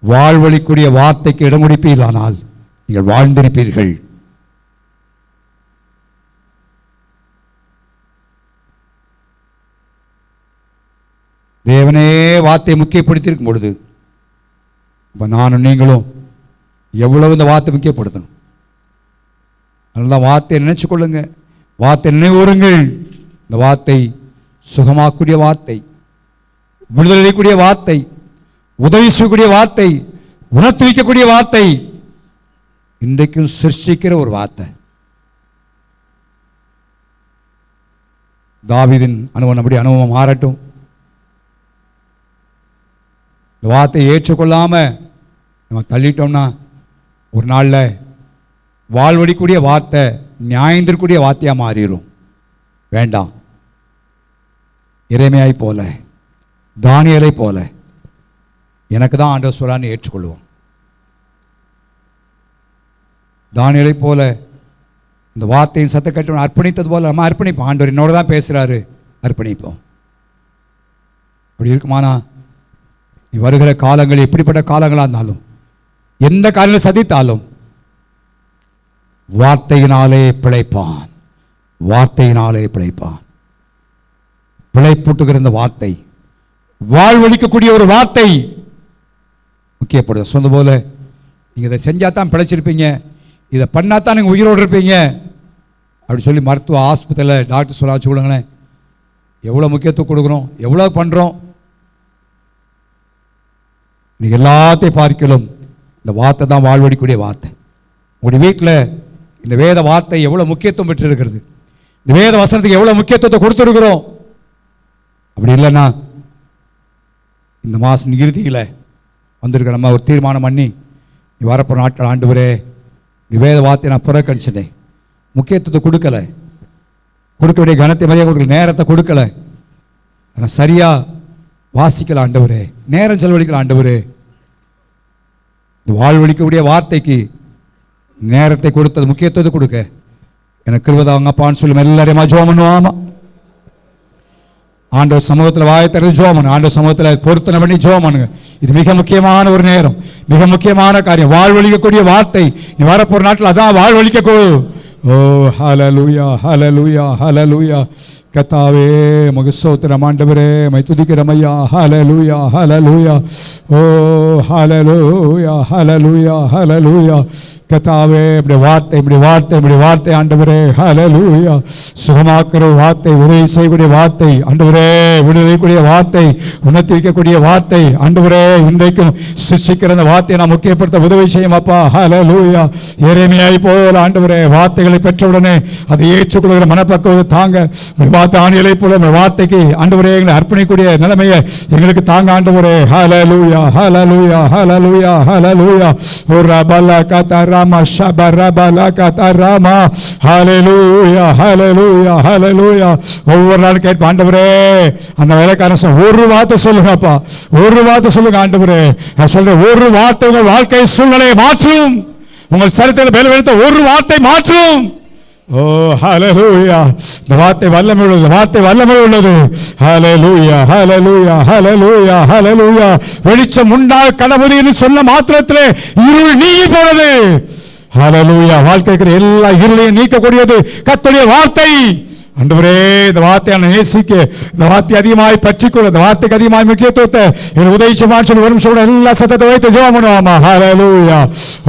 வாழ்வழிக்கூடிய வார்த்தைக்கு இடம் கொடுப்பீர்களானால் நீங்கள் வாழ்ந்திருப்பீர்கள். தேவனே வார்த்தையை முக்கியப்படுத்தியிருக்கும் பொழுது இப்போ நானும் நீங்களும் எவ்வளவு இந்த வார்த்தை முக்கியப்படுத்தணும். அதனால வார்த்தையை நினைச்சு கொள்ளுங்க, வார்த்தை நினைவுறுங்கள். இந்த வார்த்தை சுகமாக்கக்கூடிய வார்த்தை, விடுதலைக்கூடிய வார்த்தை, உதவி செய்யக்கூடிய வார்த்தை, உணர்த்து வைக்கக்கூடிய வார்த்தை, இன்றைக்கும் சிருஷ்டிக்கிற ஒரு வார்த்தை. தாவீதின் அனுபவம் அப்படி அனுபவம் மாறட்டும். இந்த வார்த்தையை ஏற்றுக்கொள்ளாமல் நம்ம தள்ளிட்டோம்னா ஒரு நாளில் வாழ்வழிக்கூடிய வார்த்தை நியாயந்திருக்கூடிய வார்த்தையாக மாறிடும். வேண்டாம். எரேமியாவை போல, தானியேலை போல எனக்கு தான் ஆண்டவர் சொல்றான்னு ஏற்றுக்கொள்வோம். தானியேலை போல இந்த வார்த்தையின் சத்தம் கேட்டு அர்ப்பணித்தது போல நம்ம அர்ப்பணிப்போம். ஆண்டவர் என்னோட தான் பேசுகிறாரு, அர்ப்பணிப்போம். அப்படி இருக்குமானா நீ வருகிற காலங்கள் எப்படிப்பட்ட காலங்களாக இருந்தாலும், எந்த காலையில் சதித்தாலும் வார்த்தையினாலே பிழைப்பான், வார்த்தையினாலே பிழைப்பான். பிழைப்பூட்டுகிற இந்த வார்த்தை, வாழ்வழிக்கக்கூடிய ஒரு வார்த்தை முக்கியப்படுது. சொந்த போல நீங்கள் இதை செஞ்சால் தான் பிழைச்சிருப்பீங்க, இதை பண்ணால் தான் நீங்கள் உயிரோடு இருப்பீங்க அப்படி சொல்லி மருத்துவ ஆஸ்பத்திரியில் டாக்டர் சொல்ல வச்சு கொடுங்களேன். எவ்வளோ முக்கியத்துவம் கொடுக்குறோம், எவ்வளோ பண்ணுறோம். நீங்கள் எல்லாத்தையும் பார்க்கலும் இந்த வார்த்தை தான் வாழ்வழிக்கூடிய வார்த்தை. உங்களுடைய வீட்டில் இந்த வேத வார்த்தை எவ்வளோ முக்கியத்துவம் பெற்றிருக்கிறது, இந்த வேத வசனத்துக்கு எவ்வளோ முக்கியத்துவத்தை கொடுத்துருக்குறோம். அப்படி இல்லைன்னா இந்த மாதம் இறுதியில் வந்திருக்க நம்ம ஒரு தீர்மானம் பண்ணி, நீ வரப்போகிற நாட்கள் ஆண்டவரே வேத வார்த்தை நான் புறக்கணிச்சினேன், முக்கியத்துவத்தை கொடுக்கல, கொடுக்க வேண்டிய கனத்தை மதியம் கொடுக்கல, நேரத்தை கொடுக்கல. ஆனால் சரியா வாசிக்கல ஆண்டவரே, நேரம் செலவழிக்கல ஆண்டவரே. இந்த வாழ்வழிக்கக்கூடிய வார்த்தைக்கு நேரத்தை கொடுத்தது, முக்கியத்துவத்தை கொடுக்க எனக்கு கிருபை அப்பான்னு சொல்லி எல்லாரையுமா ஜெபம் பண்ணுவாமா. ஆண்டவர் சமூகத்தில் வாயத்திறந்து ஜெபம் பண்ணு, ஆண்டவர் சமூகத்தில் பொருத்தனை பண்ணி ஜெபம் பண்ணுங்க. இது மிக முக்கியமான ஒரு நேரம், மிக முக்கியமான காரியம். வாழ்வழிக்கக்கூடிய வார்த்தை நீ வரப்போற நாட்டில் அதான் வாழ்வழிக்கக்கூடும். ஓ ஹல்லேலூயா, ஹல்லேலூயா, ஹல்லேலூயா. கர்த்தாவே உமக்கு ஸ்தோத்திரம் ஆண்டவரே, உம்மை துதிக்கிறோம் ஐயா. ஹல்லேலூயா, ஹல்லேலூயா. ஓ ஹல்லேலூயா, ஹல்லேலூயா, ஹல்லேலூயா. கர்த்தாவே இப்படி வார்த்தை, இப்படி வார்த்தை, இப்படி வார்த்தை ஆண்டவரே. ஹல்லேலூயா. சுகமாக்குற வார்த்தை, உதவி செய்யக்கூடிய வார்த்தை ஆண்டவரே, விடுதலைக்கூடிய வார்த்தை, உணர்த்தி வைக்கக்கூடிய வார்த்தை ஆண்டவரே. இன்றைக்கும் சிருஷ்டிக்கிற அந்த வார்த்தையை நான் முக்கியப்படுத்த உதவி செய்யும் அப்பா. ஹல்லேலூயா. எரேமியாவை போல ஆண்டவரே வார்த்தைகளை பெற்றவுடனே அதை ஏற்றுக்கொள்கிற மனப்பக்குவத்தை தாங்க. ஆணிகளை போல வார்த்தைக்கு ஆண்டவரே எங்களை அர்ப்பணிக்கூடிய நிலைமையை எங்களுக்கு தாங்க ஆண்டவரே. ஹல்லேலூயா, ஹல்லேலூயா, ஹல்லேலூயா, ஹல்லேலூயா. ரபல கதரமா ஷபரபல கதரமா. ஹல்லேலூயா, ஹல்லேலூயா, ஹல்லேலூயா. ஒவ்வொரு நாள் கேட்ப ஆண்டவரே, அந்த வேலைக்காரன் ஒரு வார்த்தை சொல்லுங்கப்பா, ஒரு வார்த்தை சொல்லுங்க ஆண்டவரே. நான் சொல்றேன், ஒரு வார்த்தை உங்கள் வாழ்க்கை சூழ்நிலையை மாற்றும், உங்கள் சரித்திரத்தை மேல்வெடுத்த ஒரு வார்த்தை மாற்றும். ஓ ஹல்லேலூயா. இந்த வார்த்தை வல்லமை உள்ளது, வார்த்தை வல்லமை உள்ளது. ஹல்லேலூயா, ஹல்லேலூயா, ஹல்லேலூயா, ஹல்லேலூயா. வெளிச்சம் உண்டாக கடவுளின்னு சொன்ன மாத்திரத்திலே இருள் நீங்கி போனது. ஹல்லேலூயா. வாழ்க்கைக்கு எல்லா இருளையும் நீக்கக்கூடியது கர்த்தருடைய வார்த்தை. ஆண்டவரே இந்த வார்த்தையை நேசிக்க, இந்த வார்த்தை அதிகமாய் பற்றிக்கொள்ள, இந்த வார்த்தைக்கு அதிகமாய் முக்கியத்துவத்தை உதவி சொல்லி வரும் சொல்ல எல்லா சத்தத்தை வைத்து ஜெபம் பண்ணுவாமா. ஹல்லேலூயா.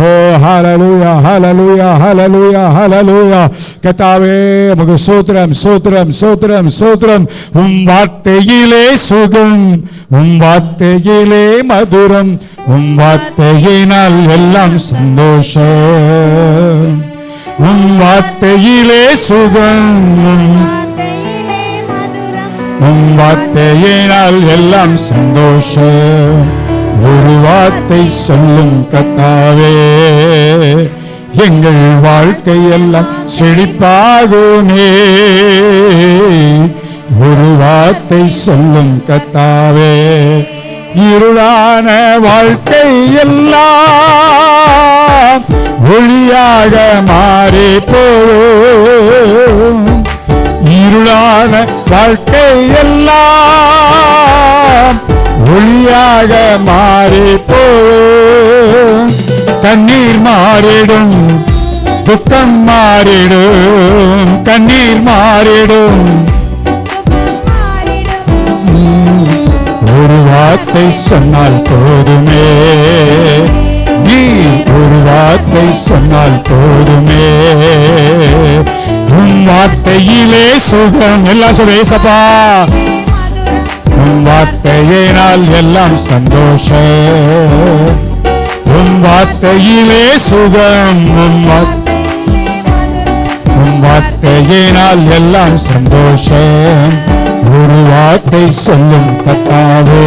ஓ ஹல்லேலூயா, ஹல்லேலூயா, ஹல்லேலூயா, ஹல்லேலூயா. கர்த்தாவே உமக்கு ஸ்தோத்திரம், ஸ்தோத்திரம், ஸ்தோத்திரம், ஸ்தோத்திரம். உம் வார்த்தையிலே சுகம், உம் வார்த்தையிலே மதுரம், உம் வார்த்தையினால் எல்லாம் சந்தோஷம். உம் வார்த்தையிலே சுகம், உம் வார்த்தையினால் எல்லாம் சந்தோஷம். ஒரு வார்த்தை சொல்லும் கர்த்தாவே, எங்கள் வாழ்க்கை எல்லாம் செழிப்பாகுமே. ஒரு வார்த்தை சொல்லும் கர்த்தாவே, இருளான வாழ்க்கை எல்லாம் ஒளியாக மாறி போகும். இருளான வாழ்க்கை எல்லாம் ஒளியாக மாறி போகும். கண்ணீர் மாறிடும், துக்கம் மாறிடும், கண்ணீர் மாறிடும். ஒரு வார்த்தை சொன்னால் போதுமே, நீ ஒரு வார்த்தை சொன்னால் போதுமே. உன் வார்த்தையிலே சுகம், எல்லாம் சொல்ல ஏசப்பா. உன் வார்த்தையினால் எல்லாம் சந்தோஷம். உன் வார்த்தையிலே சுகம், உன் வார்த்தையினால் எல்லாம் சந்தோஷம். ஒரு வார்த்தை சொல்லும் கர்த்தாவே,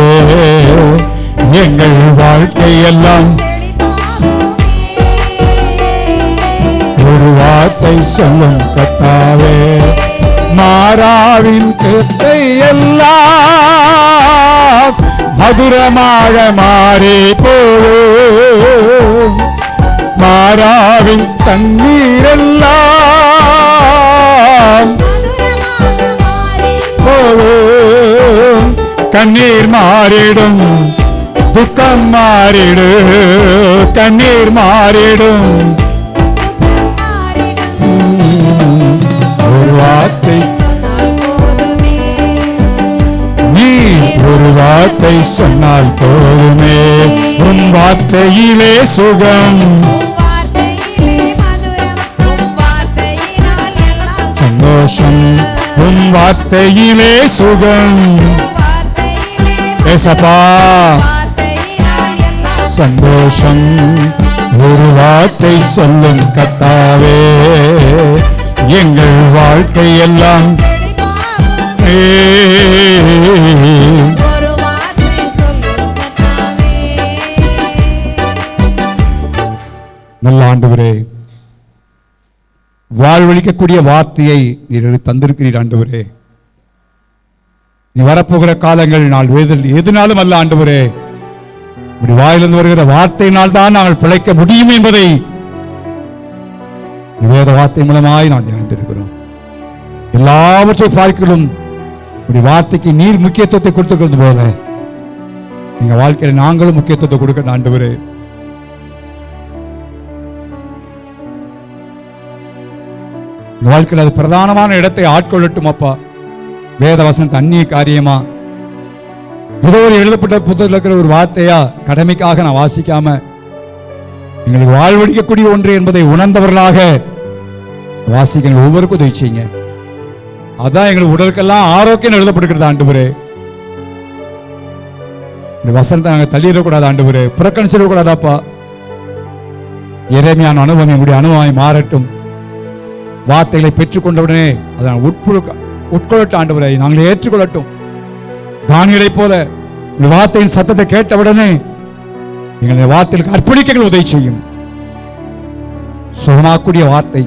எங்கள் வாழ்க்கை எல்லாம். ஒரு வார்த்தை சொல்லும் கர்த்தாவே, மாறாவின் கத்தை எல்லாம் மதுரமாக மாறி போகும். மாறாவின் தண்ணீர் எல்லாம் போகும். கண்ணீர் மாறிடும், துக்கம் மாறிடும், கண்ணீர் மாறிடும். ஒரு வார்த்தை, நீ ஒரு வார்த்தை சொன்னால் போதுமே. உன் வார்த்தையிலே சுகம், சந்தோஷம். உன் வார்த்தையிலே சுகம் ஏசப்பா, சந்தோஷம். ஒரு வார்த்தை சொல்லும் கர்த்தாவே, எங்கள் வாழ்க்கை எல்லாம். நல்ல ஆண்டவரே, வாழ்வழிக்கக்கூடிய வார்த்தையை நீர் தந்திருக்கிறீர் ஆண்டவரே. நீ வரப்போகிற காலங்கள் நாள் எதுனாலும் அல்ல ஆண்டவரே, இப்படி வாயிலிருந்து வருகிற வார்த்தையினால் தான் நாங்கள் பிழைக்க முடியும் என்பதை வேத வார்த்தை மூலமாய் நான் நினைத்திருக்கிறோம். எல்லாவற்றை பார்க்கிறோம் இப்படி வார்த்தைக்கு நீர் முக்கியத்துவத்தை கொடுத்துக்கிறது போல எங்க வாழ்க்கையில நாங்களும் முக்கியத்துவத்தை கொடுக்க ஆண்டவரே. வாழ்க்கையில் அது பிரதானமான இடத்தை ஆட்கொள்ளட்டும் அப்பா. வேத வசனத்தை அந்நிய காரியமா ஏதோ ஒரு எழுதப்பட்ட புத்தகத்தில் இருக்கிற ஒரு வார்த்தையா கடமைக்காக நான் வாசிக்காம எங்களுக்கு வாழ்வழிக்கக்கூடிய ஒன்று என்பதை உணர்ந்தவர்களாக வாசிக்க ஒவ்வொருக்கும் உதவி செய்யுங்க. அதான் எங்களுக்கு உடலுக்கெல்லாம் ஆரோக்கியம் எழுதப்பட்டிருக்கிறது ஆண்டவரே. இந்த வசனத்தை நாங்கள் தள்ளிடக்கூடாது ஆண்டவரே, புறக்கணிச்சிடக்கூடாதாப்பா. எரேமியான அனுபவம் எங்களுடைய அனுபவமாய் மாறட்டும். வார்த்தைகளை பெற்றுக்கொண்டவுடனே அதை உட்கொள்ளட்டும் ஆண்டவரை, நாங்கள் ஏற்றுக்கொள்ளட்டும். தானியேலை போல வார்த்தையின் சத்தத்தை கேட்டவுடனே எங்களை வார்த்தைகளுக்கு அர்ப்பணிக்க உதவி செய்யும். சுகமாக்கூடிய வார்த்தை,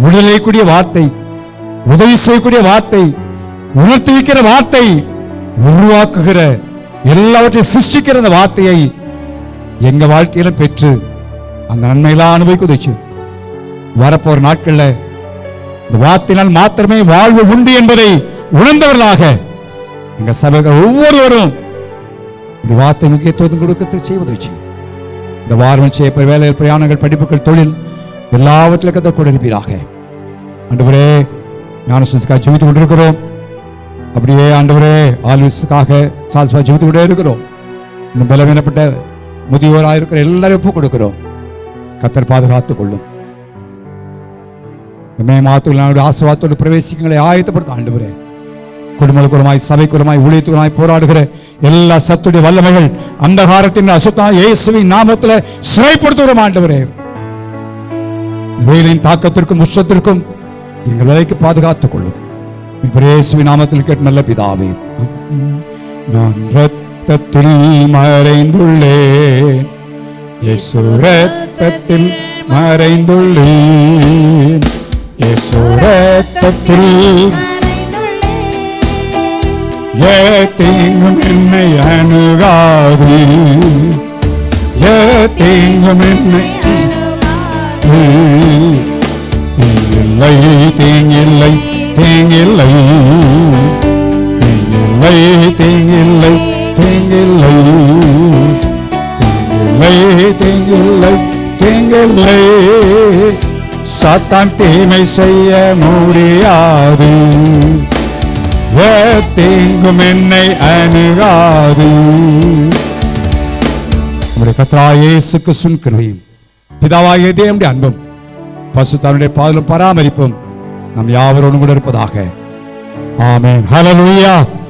விடுதலைக்கூடிய வார்த்தை, உதவி செய்யக்கூடிய வார்த்தை, உணர்த்தி வைக்கிற வார்த்தை, உருவாக்குகிற எல்லாவற்றையும் சிருஷ்டிக்கிற அந்த வார்த்தையை எங்க வாழ்க்கையில பெற்று அந்த நன்மையெல்லாம் அனுபவிக்க உதவி செய்யும். வரப்போற நாட்கள்ல இந்த வார்த்தையினால் மாத்திரமே வாழ்வு உண்டு என்பதை உணர்ந்தவர்களாக எங்க சபைகள் ஒவ்வொருவரும் இந்த வார்த்தை முக்கியத்துவம் கொடுக்க செய்வதை செய்யும். இந்த வாரம் செய்ய வேலை, பிரயாணங்கள், படிப்புகள், தொழில் எல்லாவற்றிலும் கூட இருப்பீராக ஆண்டவரே. ஞானசுக்காக ஜெபித்துக் கொண்டிருக்கிறோம். அப்படியே ஆண்டவரே ஆல்விஸுக்காக ஜெபித்துக் கொண்டே இருக்கிறோம். இன்னும் பலவீனப்பட்ட முதியோராக இருக்கிற எல்லாரும் ஒப்புக் கொடுக்கிறோம். கர்த்தர் பாதுகாத்துக் கொள்ளும். மே மாதத்தில் ஆசீர்வாதத்தோடு பிரவேசிக்கங்களை ஆயத்தப்படுத்த ஆண்டவரே. குடும்பக்குறமாய், சபைக்குறமாய், ஊழியத்துக்குறமாய் போராடுகிற எல்லா சத்துடைய வல்லமைகள் அந்தகாரத்தின் அசுத்தம் இயேசுவின் நாமத்தில் சிறைப்படுத்துகிறோம் ஆண்டவரே. வெயிலின் தாக்கத்திற்கும் உஷ்ணத்திற்கும் எங்கள் விலைக்கு பாதுகாத்துக் கொள்ளும். இயேசுவின் நாமத்தில் கேட்டு நல்ல பிதாவே. நான் இரத்தத்தில் மறைந்துள்ளேன், இயேசு இரத்தத்தில் மறைந்துள்ளேன், இயேசு இரத்தத்தில் தீங்கும் என்னை அணுகாது, தீங்கும் என்னை தீங்கில்லை, தீங்கில்லை, தீங்கில்லை, தீங்கில்லை, தீங்கில்லை, தீங்கில்லை, தீங்கில்லை, தீங்கில்லை, தீங்கில்லை. சாத்தான் தீமை செய்ய முடியாது, தீங்கும் என்னை அணுகாது. நம்முடைய கர்த்தராகிய இயேசு கிறிஸ்துவின் கிருபையும் பிதாவாகிய தேவனுடைய அன்பும் பரிசுத்தருடைய பாதலும் பராமரிப்பும் நம் யாவரோடும் கூட இருப்பதாக. ஆமென். ஹல்லேலூயா.